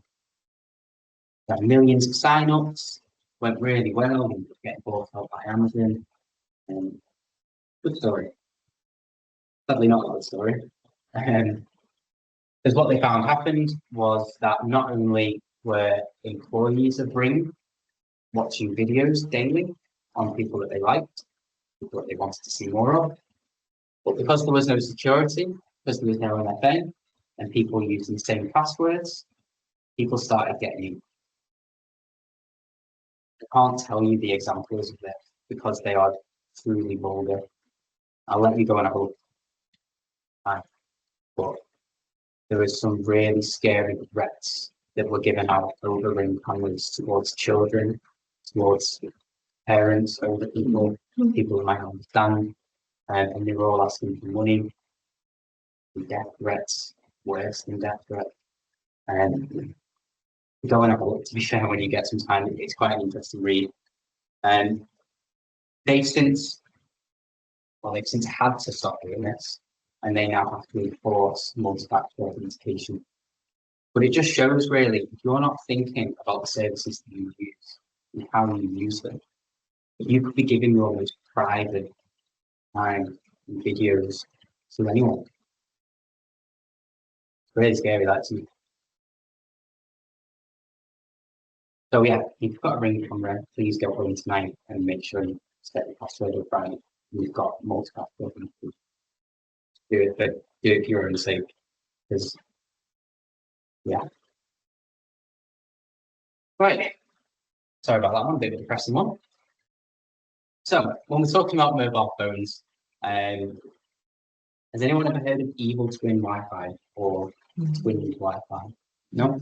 Got millions of sign-ups. Went really well. We were getting bought out by Amazon. Good story. Sadly, not a good story. Because what they found happened was that not only were employees of Ring watching videos daily on people that they liked, people that they wanted to see more of, but because there was no security, because there was no MFA, and people using the same passwords, people started getting in. I can't tell you the examples of this because they are truly vulgar. I'll let you go and have a look. But there was some really scary threats that were given out over Ring cameras towards children, towards parents, older people, people who might not understand, and they were all asking for money, death threats, worse than death threats. Go and have a look, to be fair, when you get some time. It's quite an interesting read. They've since had to stop doing this, and they now have to enforce multi-factor authentication. But it just shows really, if you're not thinking about the services that you use and how you use them, you could be giving your most private time and videos to anyone. It's really scary, that to me. So yeah, if you've got a Ring camera, please go home tonight and make sure you set the password up right. You've got multi-factor authentication. Do it for your own sake, because yeah. Right. Sorry about that one, a bit of a depressing one. So when we're talking about mobile phones, has anyone ever heard of evil twin Wi-Fi or twin Wi-Fi? No?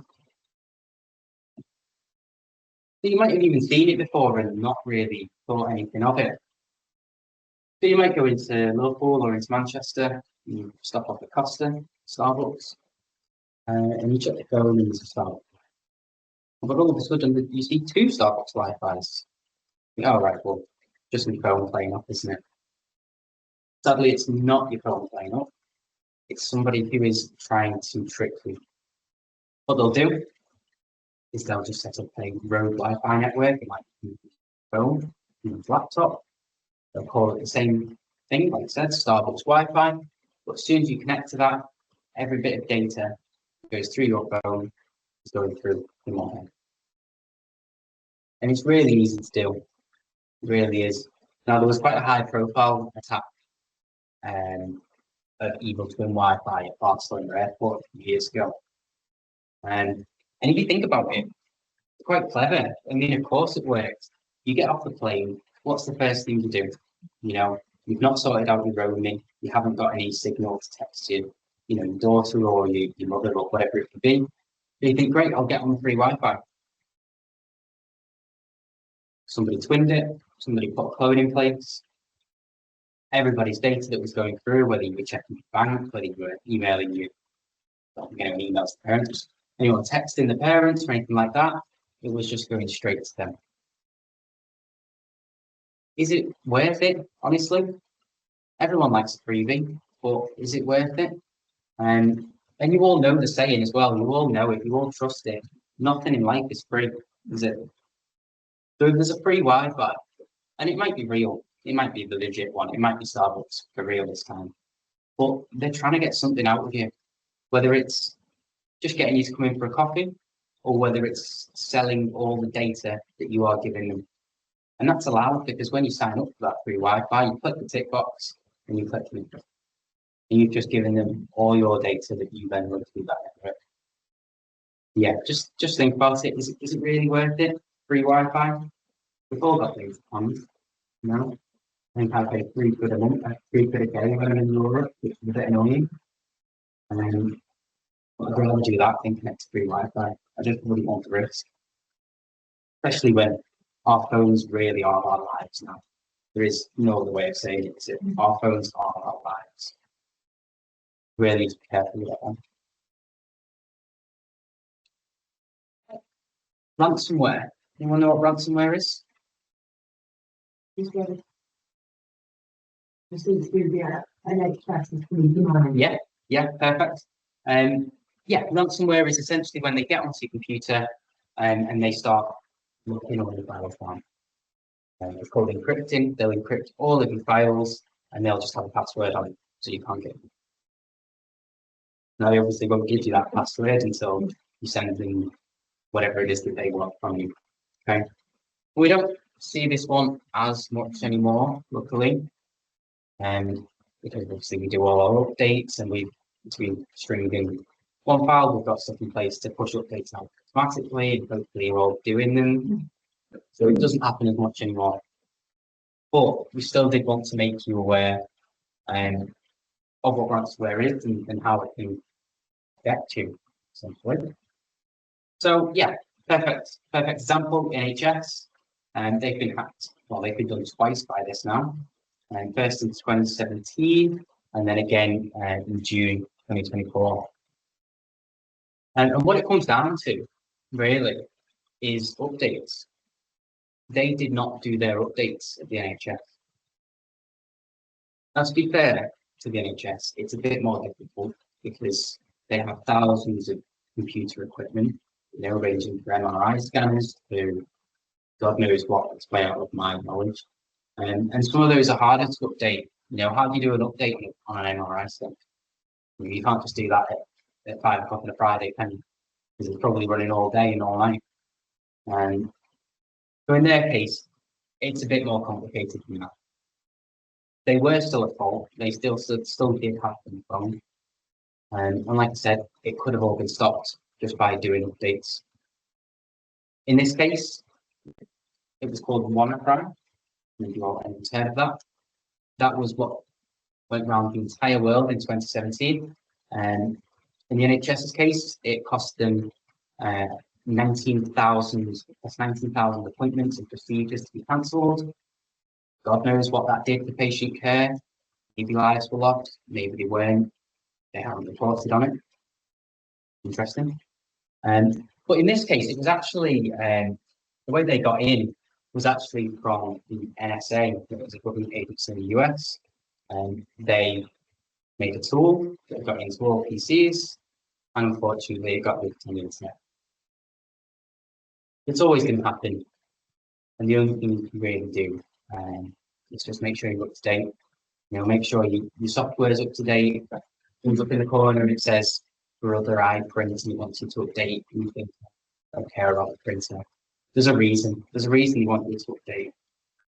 So you might have even seen it before and not really thought anything of it. So you might go into Liverpool or into Manchester, you stop off at Costa, Starbucks, and you check the phone and it's a Starbucks. But all of a sudden you see two Starbucks Wi-Fis. Oh right, well, just your phone playing up, isn't it? Sadly, it's not your phone playing up. It's somebody who is trying to trick you. What they'll do is they'll just set up a road Wi-Fi network, like your phone, your laptop. They'll call it the same thing, like I said, Starbucks Wi-Fi. But as soon as you connect to that, every bit of data goes through your phone, is going through the modem. And it's really easy to do. It really is. Now, there was quite a high-profile attack of evil twin Wi-Fi at Barcelona Airport a few years ago. And if you think about it, it's quite clever. I mean, of course it works. You get off the plane, what's the first thing you do? You know, you've not sorted out your roaming, you haven't got any signal to text your daughter or your mother or whatever it could be. So you think, great, I'll get on the free Wi-Fi. Somebody twinned it, somebody put a code in place. Everybody's data that was going through, whether you were checking your bank, whether you were emailing emails to parents, anyone texting the parents or anything like that, it was just going straight to them. Is it worth it? Honestly, everyone likes a freebie, but is it worth it? And you all know the saying as well. You all know it. You all trust it. Nothing in life is free, is it? So if there's a free Wi-Fi, and it might be real, it might be the legit one, it might be Starbucks for real this time, but they're trying to get something out of you, whether it's just getting you to come in for a coffee, or whether it's selling all the data that you are giving them. And that's allowed because when you sign up for that free Wi-Fi, you click the tick box and you click connect. And you've just given them all your data that you then run through that network. Yeah, just think about it. Is it really worth it? Free Wi-Fi? We've all got things on, you know. I think I pay £3 a month, £3 a day when I'm in Europe, which is a bit annoying. And I'd rather do that than connect to free Wi-Fi. I just wouldn't want the risk, especially when our phones really are our lives now. There is no other way of saying it, is it? Our phones are our lives. Really need to be careful with that one. Ransomware. Anyone know what ransomware is? This seems to be the NHS is pretty demand. Yeah, perfect. Yeah, ransomware is essentially when they get onto your computer and they start looking all your files down. It's called encrypting. They'll encrypt all of your files and they'll just have a password on it, so you can't get it. Now, they obviously won't give you that password until you send them whatever it is that they want from you. Okay. We don't see this one as much anymore, luckily. Because obviously we do all our updates and between stringing one file, we've got stuff in place to push updates out automatically, and hopefully you're all doing them. So it doesn't happen as much anymore. But we still did want to make you aware of what ransomware is and how it can affect you, essentially. So yeah, perfect example, NHS. They've been hacked. Well, they've been done twice by this now. First in 2017, and then again in June 2024. And what it comes down to, really, is updates. They did not do their updates at the NHS. Now, to be fair to the NHS, it's a bit more difficult because they have thousands of computer equipment, ranging from MRI scanners to God knows what. It's way out of my knowledge. And some of those are harder to update. How do you do an update on an MRI scan? You can't just do that at 5 o'clock on a Friday, can you? Because it's probably running all day and all night. So in their case, it's a bit more complicated than that. They were still at fault. They still did have them wrong. And like I said, it could have all been stopped just by doing updates. In this case, it was called WannaCry. Maybe you all heard of that. That was what went around the entire world in 2017. In the NHS's case, it cost them 19,000 appointments and procedures to be cancelled. God knows what that did for patient care. Maybe lives were lost, maybe they weren't. They haven't reported on it. Interesting. But in this case, it was actually the way they got in was actually from the NSA, that was a government agency in the US. They made a tool that got into all PCs, and unfortunately, it got leaked on the internet. It's always going to happen, and the only thing you can really do is just make sure you're up to date. Make sure your software is up to date. If it comes up in the corner and it says "Brother, I print," and it wants you to update, you think, I don't care about the printer. There's a reason. There's a reason they want you to update.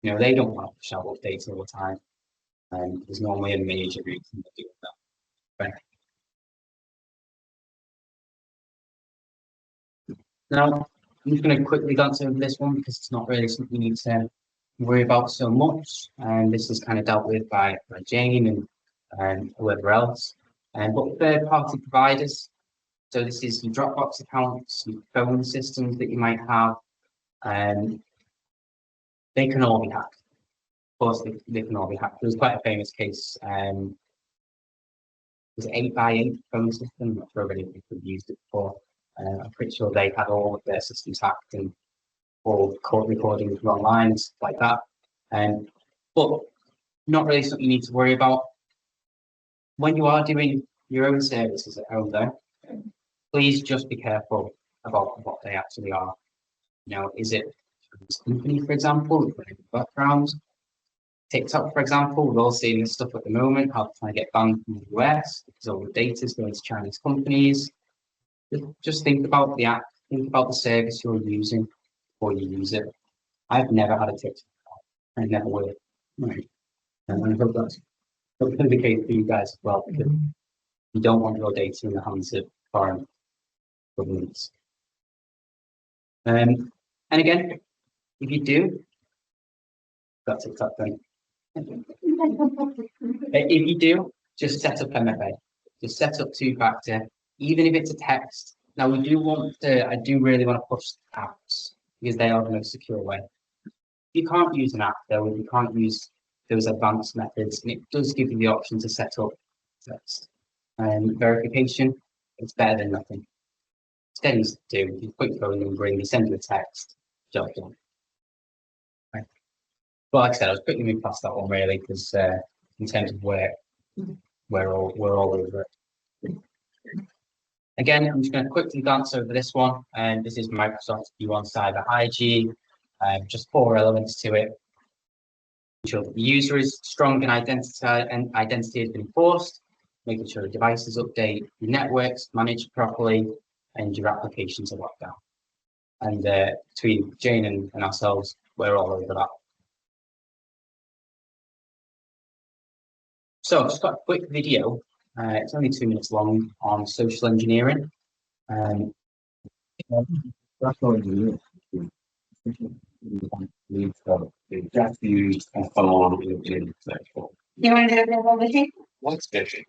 They don't want to shout updates all the time. There's normally a major reason to do that. Right. Now, I'm just going to quickly glance over this one because it's not really something you need to worry about so much. And this is kind of dealt with by Jane and whoever else. But third-party providers. So this is your Dropbox accounts, your phone systems that you might have. They can all be hacked. Of course, they can all be hacked. There was quite a famous case. It was an 8x8 phone system. I'm not sure if anyone could have used it before. I'm pretty sure they had all of their systems hacked and all court recordings were online and stuff like that. but not really something you need to worry about. When you are doing your own services at home though, please just be careful about what they actually are. You know, is it this company, for example, with backgrounds? TikTok, for example, we're all seeing this stuff at the moment, how they're trying to get banned from the US because all the data is going to Chinese companies. Just think about the app, think about the service you're using before you use it. I've never had a TikTok, I never will. Right. And I hope that's hopefully the case for you guys as well, because you don't want your data in the hands of foreign governments. And again, if you do, that's TikTok then. If you do, just set up MFA. Just set up two-factor, even if it's a text. Now we do want to, I do really want to push apps because they are the most secure way. You can't use an app though, you can't use those advanced methods, and it does give you the option to set up text. Verification, it's better than nothing. It's dead easy to do. You put your phone number in, you send you a text, job done. Right. But like I said, I was putting you past that one really because in terms of work, we're all over it. Again, I'm just going to quickly glance over this one, and this is Microsoft View on Cyber Hygiene. Just 4 elements to it. Ensure that the user is strong and identity has been enforced, making sure the devices update, your networks managed properly, and your applications are locked down. And between Jane and ourselves, we're all over that. So I've just got a quick video. It's only 2 minutes long on social engineering. That's all you do. Just use a phone in sexual. You want to do a presentation? What's phishing?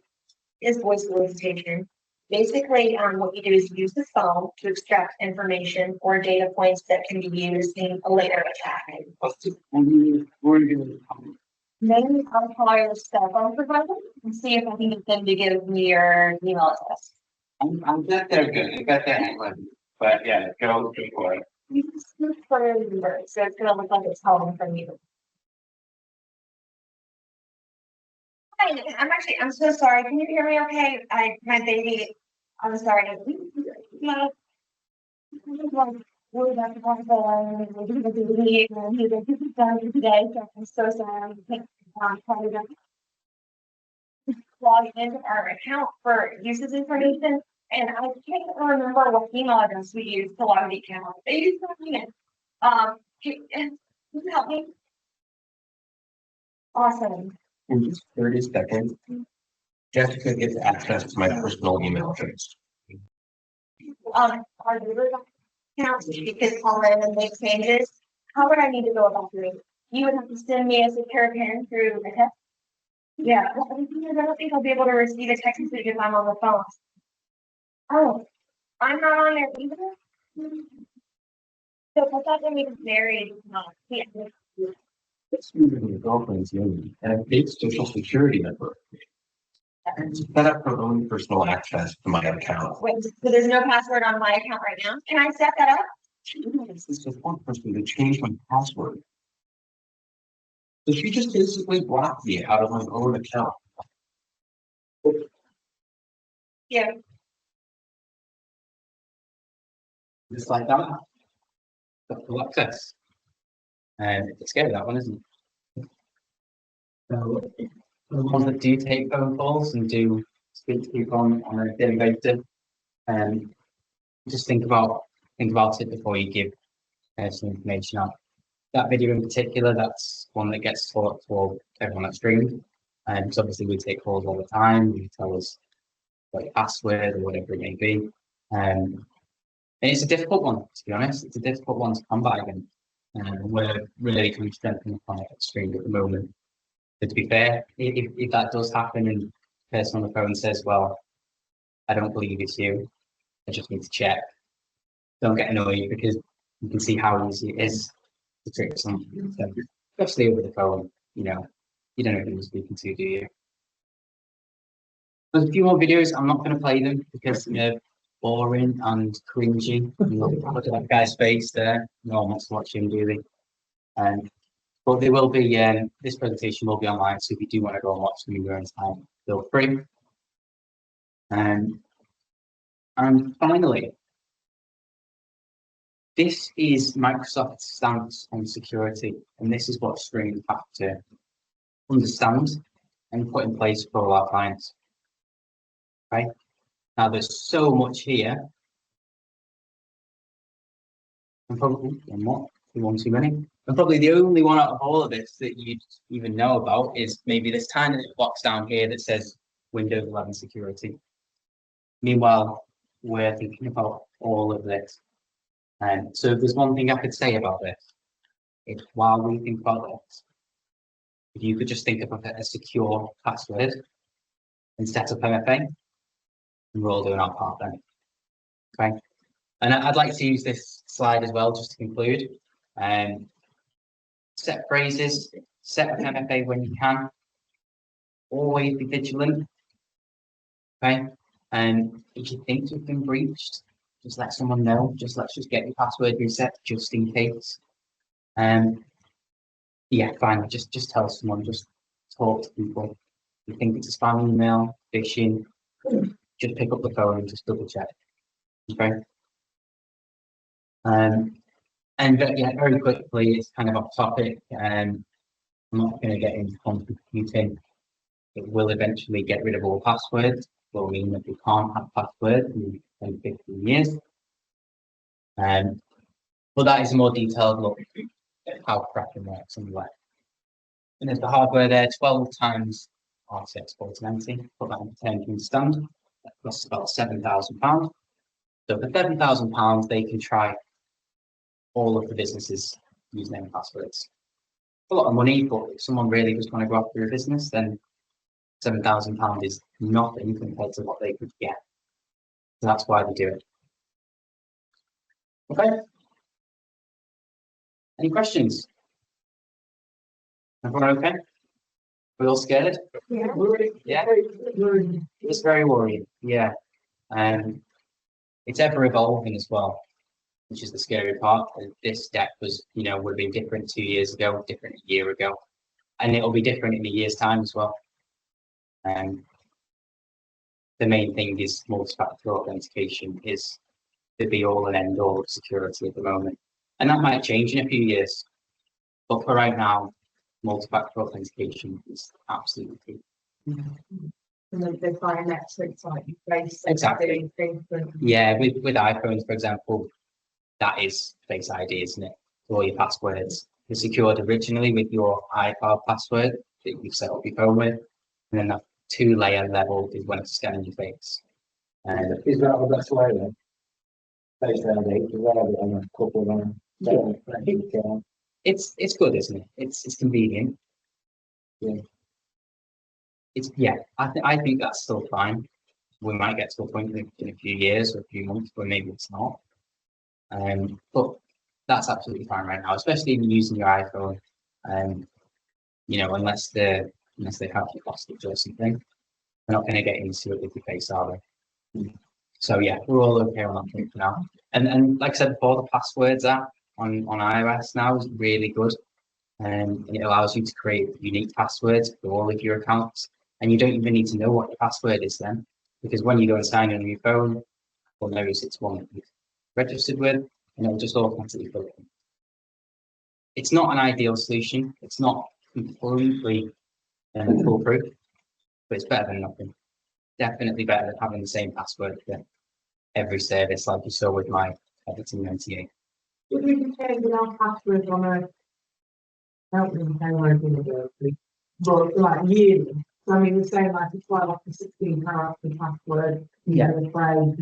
Is voice solicitation. Basically, what you do is use the phone to extract information or data points that can be used in a later attack. Maybe I'll call your cell phone provider and see if I can get them to give me your email address. I bet they're good. I bet they're good. But yeah, go for it. You can search for your number, so it's gonna look like it's calling from you. Hi, I'm so sorry. Can you hear me okay? My baby, I'm sorry. No. We're about to talk about the baby and he's done today, so I'm so sorry. I'm probably gonna log into our account for uses information, and I can't remember what email address we use to log the account. They use something. Can you help me? Awesome. In just 30 seconds, Jessica gets access to my personal email address. Our user accounts, you could call in and make changes. How would I need to go about doing it? You would have to send me a secure pin through a text. Yeah, I don't think I'll be able to receive a text message if I'm on the phone. Oh, I'm not on there either. So I thought that we were married. Yeah. It's using your girlfriend's name and a fake social security number. And set up her own personal access to my account. Wait, so there's no password on my account right now? Can I set that up? This is just one person to change my password. So she just basically blocked me out of my own account. Yeah. Just like that. Got full access. It's scary, that one, isn't it? So, the ones that do take phone calls and do speak to people on a daily basis, just think about it before you give personal information out. That video in particular, that's one that gets taught to everyone that's streamed. So obviously we take calls all the time. You tell us what your password or whatever it may be. And it's a difficult one, to be honest. It's a difficult one to combat against. We're really trying to strengthen the planet stream at the moment. But to be fair, if that does happen and the person on the phone says, well, I don't believe it's you, I just need to check. Don't get annoyed because you can see how easy it is to trick someone. So, especially over the phone, you know, you don't know who you're speaking to, do you? There's a few more videos. I'm not going to play them because they're boring and cringy. Look at that guy's face there. No one wants to watch him, do they? But But there will be, this presentation will be online, so if you do want to go and watch them in your own time, feel free. And finally, this is Microsoft's stance on security, and this is what Spring have to understand and put in place for all our clients. Right? Now, there's so much here. And probably one too many. And probably the only one out of all of this that you'd even know about is maybe this tiny little box down here that says Windows 11 security. Meanwhile, we're thinking about all of this. And so if there's one thing I could say about this, it's while we think about this, if you could just think about it as secure password and set up MFA, and we're all doing our part then. Okay. And I'd like to use this slide as well, just to conclude. Set phrases, set up MFA when you can. Always be vigilant. Okay. And if you think you've been breached, just let someone know. Let's just get your password reset just in case. Yeah, fine. Just tell someone. Just talk to people. If you think it's a spam email, phishing, just pick up the phone and just double check. Okay. Yeah, very quickly, it's kind of off topic. I'm not going to get into quantum computing. It will eventually get rid of all passwords. It will mean that we can't have passwords in 10, 15 years. But that is a more detailed look at how cracking works on the web. And there's the hardware there, 12 times RTX 4090. Put that in terms of stand. That costs about £7,000. So for £7,000, they can try all of the businesses username and passwords. A lot of money, but if someone really just want to go after a business, then £7,000 is nothing compared to what they could get. So that's why they do it. Okay. Any questions? Everyone okay? We all scared? Yeah. Yeah. It's very worrying. Yeah. It's ever evolving as well, which is the scary part. This deck was, would have been different 2 years ago, different a year ago, and it'll be different in a year's time as well. The main thing is multi-factor authentication is the be-all and end-all of security at the moment, and that might change in a few years. But for right now, multi-factor authentication is absolutely key. And then the biometrics, like your face, Exactly. fingerprint. Yeah, with iPhones, for example, that is Face ID, isn't it? All your passwords. They're secured originally with your iCloud password that you've set up your phone with, and then that 2-layer level is when it's scanning your face. And Is that the best way then? Face ID, because I have it on a couple of them. it's good, isn't it? It's convenient. Yeah. I think that's still fine. We might get to a point in a few years or a few months where maybe it's not. But that's absolutely fine right now, especially if you're using your iPhone. Unless they have your hostage or something, they're not going to get into it with your face, are they? So yeah, we're all okay on that thing for now. And like I said before, the passwords app on iOS now is really good. And it allows you to create unique passwords for all of your accounts. And you don't even need to know what your password is then, because when you go and sign in on your phone, you'll notice it's one that you've registered with, and it'll just automatically fill it in. It's not an ideal solution. It's not completely foolproof, but it's better than nothing. Definitely better than having the same password for every service, like you saw with my Everton 98. Would we be changing our password on a, I don't really know where I'm going, but like yearly? So I mean, we're saying like it's like up to 16 character password, the phrase,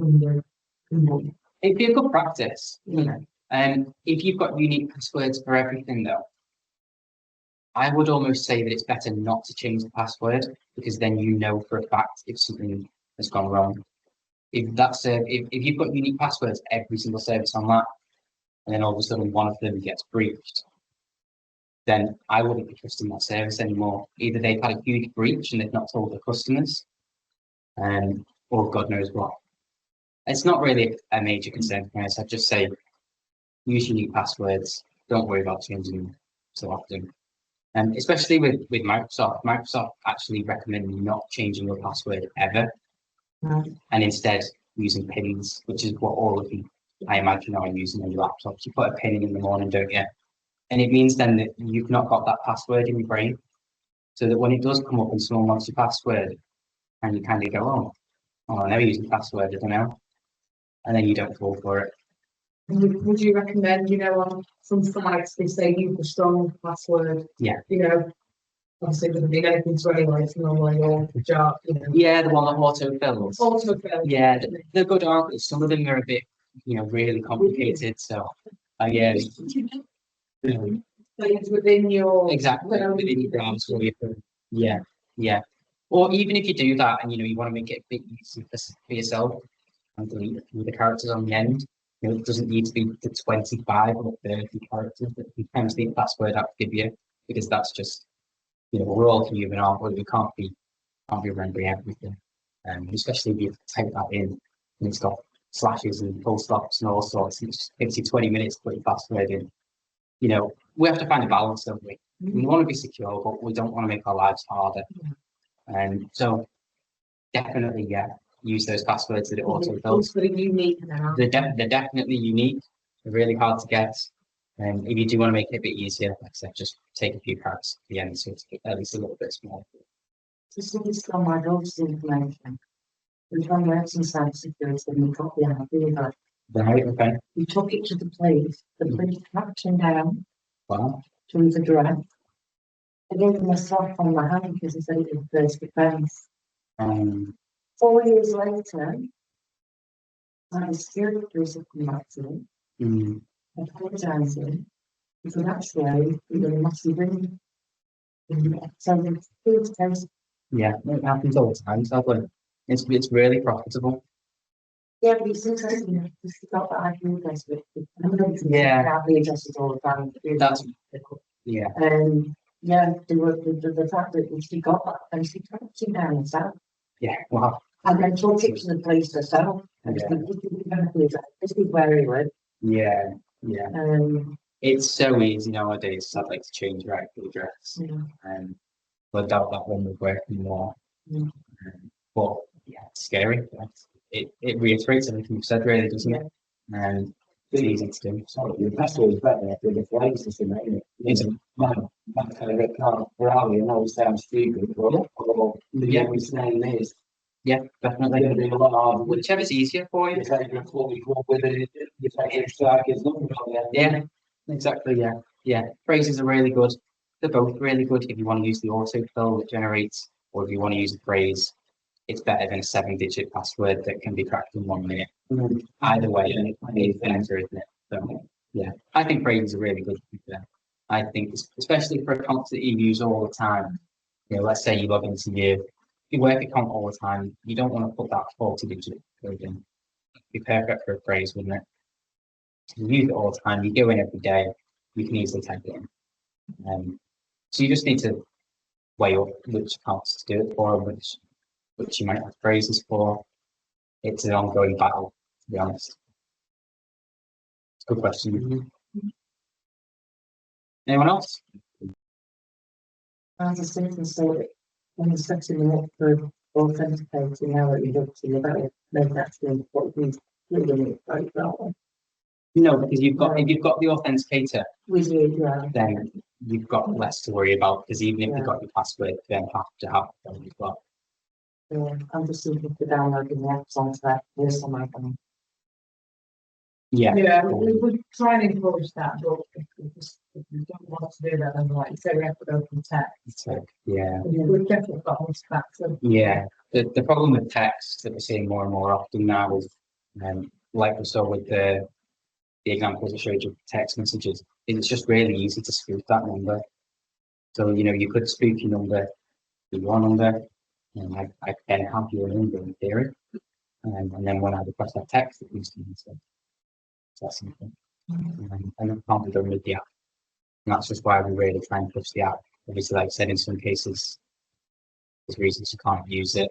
number. It'd be a good practice, And if you've got unique passwords for everything, though, I would almost say that it's better not to change the password, because then you know for a fact if something has gone wrong. If you've got unique passwords every single service on that, and then all of a sudden one of them gets breached, then I wouldn't be trusting that service anymore. Either they've had a huge breach and they've not told the customers, or God knows what. It's not really a major concern for us. I'd just say use unique passwords. Don't worry about changing them so often. And especially with Microsoft actually recommend not changing your password ever, and instead using pins, which is what all of you, I imagine, are using on your laptops. You put a pin in the morning, don't you? And it means then that you've not got that password in your brain, so that when it does come up and someone wants your password, and you kind of go, oh, I never use the password, I don't know, and then you don't fall for it. Would you recommend, on some sites they say use a strong password? Yeah. Obviously it doesn't mean anything to anyone, it's normally all jar, Yeah, the one that auto-fills. Autofill. Yeah, they're good, aren't they? Some of them are a bit, really complicated, so, yeah. Things within your. Exactly, within your browser, or your phone. Yeah, yeah. Or even if you do that and you want to make it a bit easier for yourself and delete a few of the characters on the end, it doesn't need to be the 25 or 30 characters that sometimes the password app give you, because that's just, we're all human, aren't we? We can't be remembering everything. Especially if you type that in and it's got slashes and full stops and all sorts, and it just takes you 20 minutes to put your password in. We have to find a balance, don't we? We want to be secure, but we don't want to make our lives harder. And so definitely, yeah, use those passwords that it auto fills. They're unique now. They're definitely unique. They're really hard to get. And if you do want to make it a bit easier, like I said, just take a few cards at the end, so it's at least a little bit smaller. Just to install my daughter's information. We found out some cybersecurity and we got the idea that Right, okay. we took it to the police tracked him down Wow. to his address. I gave him a slap on the hand because he said it was first defence. 4 years later, my security police have come back to me, apologising, because actually we were a massive ring. So the police case. Yeah, it happens all the time, sadly. It's really profitable. Yeah, but it's interesting because he got that IP address with. Yeah. The addresses all the time. That's yeah. Yeah, the fact that she got that and she tracked him down herself. Yeah. Wow. And then took it to the police herself. And Yeah. this is where he lived. Yeah. Yeah. Um, It's so easy nowadays, sadly, to change your IP address. But I doubt that one would work anymore. Mm. But yeah, it's scary. It reiterates everything you've said, really, doesn't it? And it's easy to do. Sorry, your password is better with the flag system, ain't it? Is it? My kind of can't rally and always sound stupid, but the Yeah. youngest name is. Yeah, definitely. Gonna be a lot harder. Whichever's easier for you. You take your 44 with it, you take your strike, it's not really. Yeah, exactly. Yeah, yeah. Phrases are really good. They're both really good if you want to use the autofill that generates, or if you want to use a phrase. It's better than a 7-digit password that can be cracked in 1 minute. Either way, it's better, isn't it? So, yeah, I think phrases are really good. I think, especially for accounts that you use all the time. Let's say you log into your work account all the time. You don't want to put that 40-digit code in. It'd be perfect for a phrase, wouldn't it? You use it all the time. You go in every day. You can easily type it in. So you just need to weigh up which accounts to do it for, which you might have phrases for. It's an ongoing battle, to be honest. Good question. Anyone else? as a simple story, when you're setting them up for authenticating now that you've looked to your value, then actually what he's doing it right now. No, because if you've got the authenticator, With you, yeah. then you've got less to worry about, because even if Yeah. you've got your password, you then have to have them as well. I'm just looking for downloading the apps onto that personal my phone. Yeah. Yeah, we would try and encourage that, but if we don't want to do that, then like you say, we have to go from text. Yeah. We've definitely got on to that, so. Yeah. The problem with text that we're seeing more and more often now is, like we saw with the examples I showed you of text messages, it's just really easy to spoof that number. So, you could spoof your number to your number, and I can have your number in theory. And then when I request that text, it comes to me. So that's simple. And it can't be done with the app. And that's just why we really try and push the app. Obviously, like I said, in some cases, there's reasons you can't use it.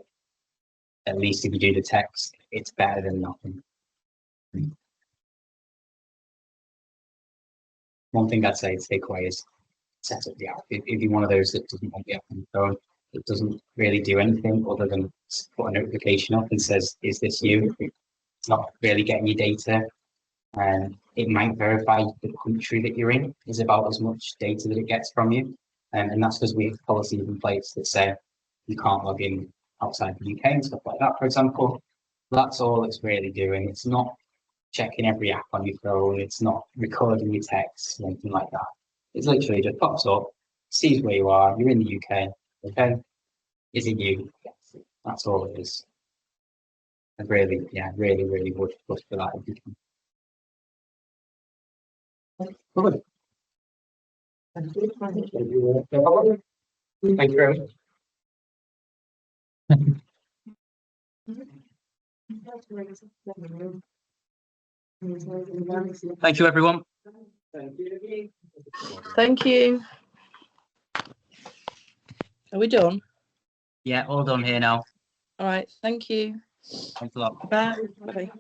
At least if you do the text, it's better than nothing. One thing I'd say to take away is set up the app. If you're one of those that doesn't want the app on your phone, it doesn't really do anything other than put a notification up and says, "Is this you?" It's not really getting your data. And it might verify the country that you're in is about as much data that it gets from you. And that's because we have policies in place that say you can't log in outside the UK and stuff like that, for example. That's all it's really doing. It's not checking every app on your phone. It's not recording your texts or anything like that. It's literally just pops up, sees where you are, you're in the UK, okay? Is it you? Yes. That's all it is. And really, yeah, really would push for that if you can. Good. Thank you very much. Thank you, everyone. Thank you. Are we done? Yeah, all done here now. All right. Thank you. Thanks a lot. Bye. Bye.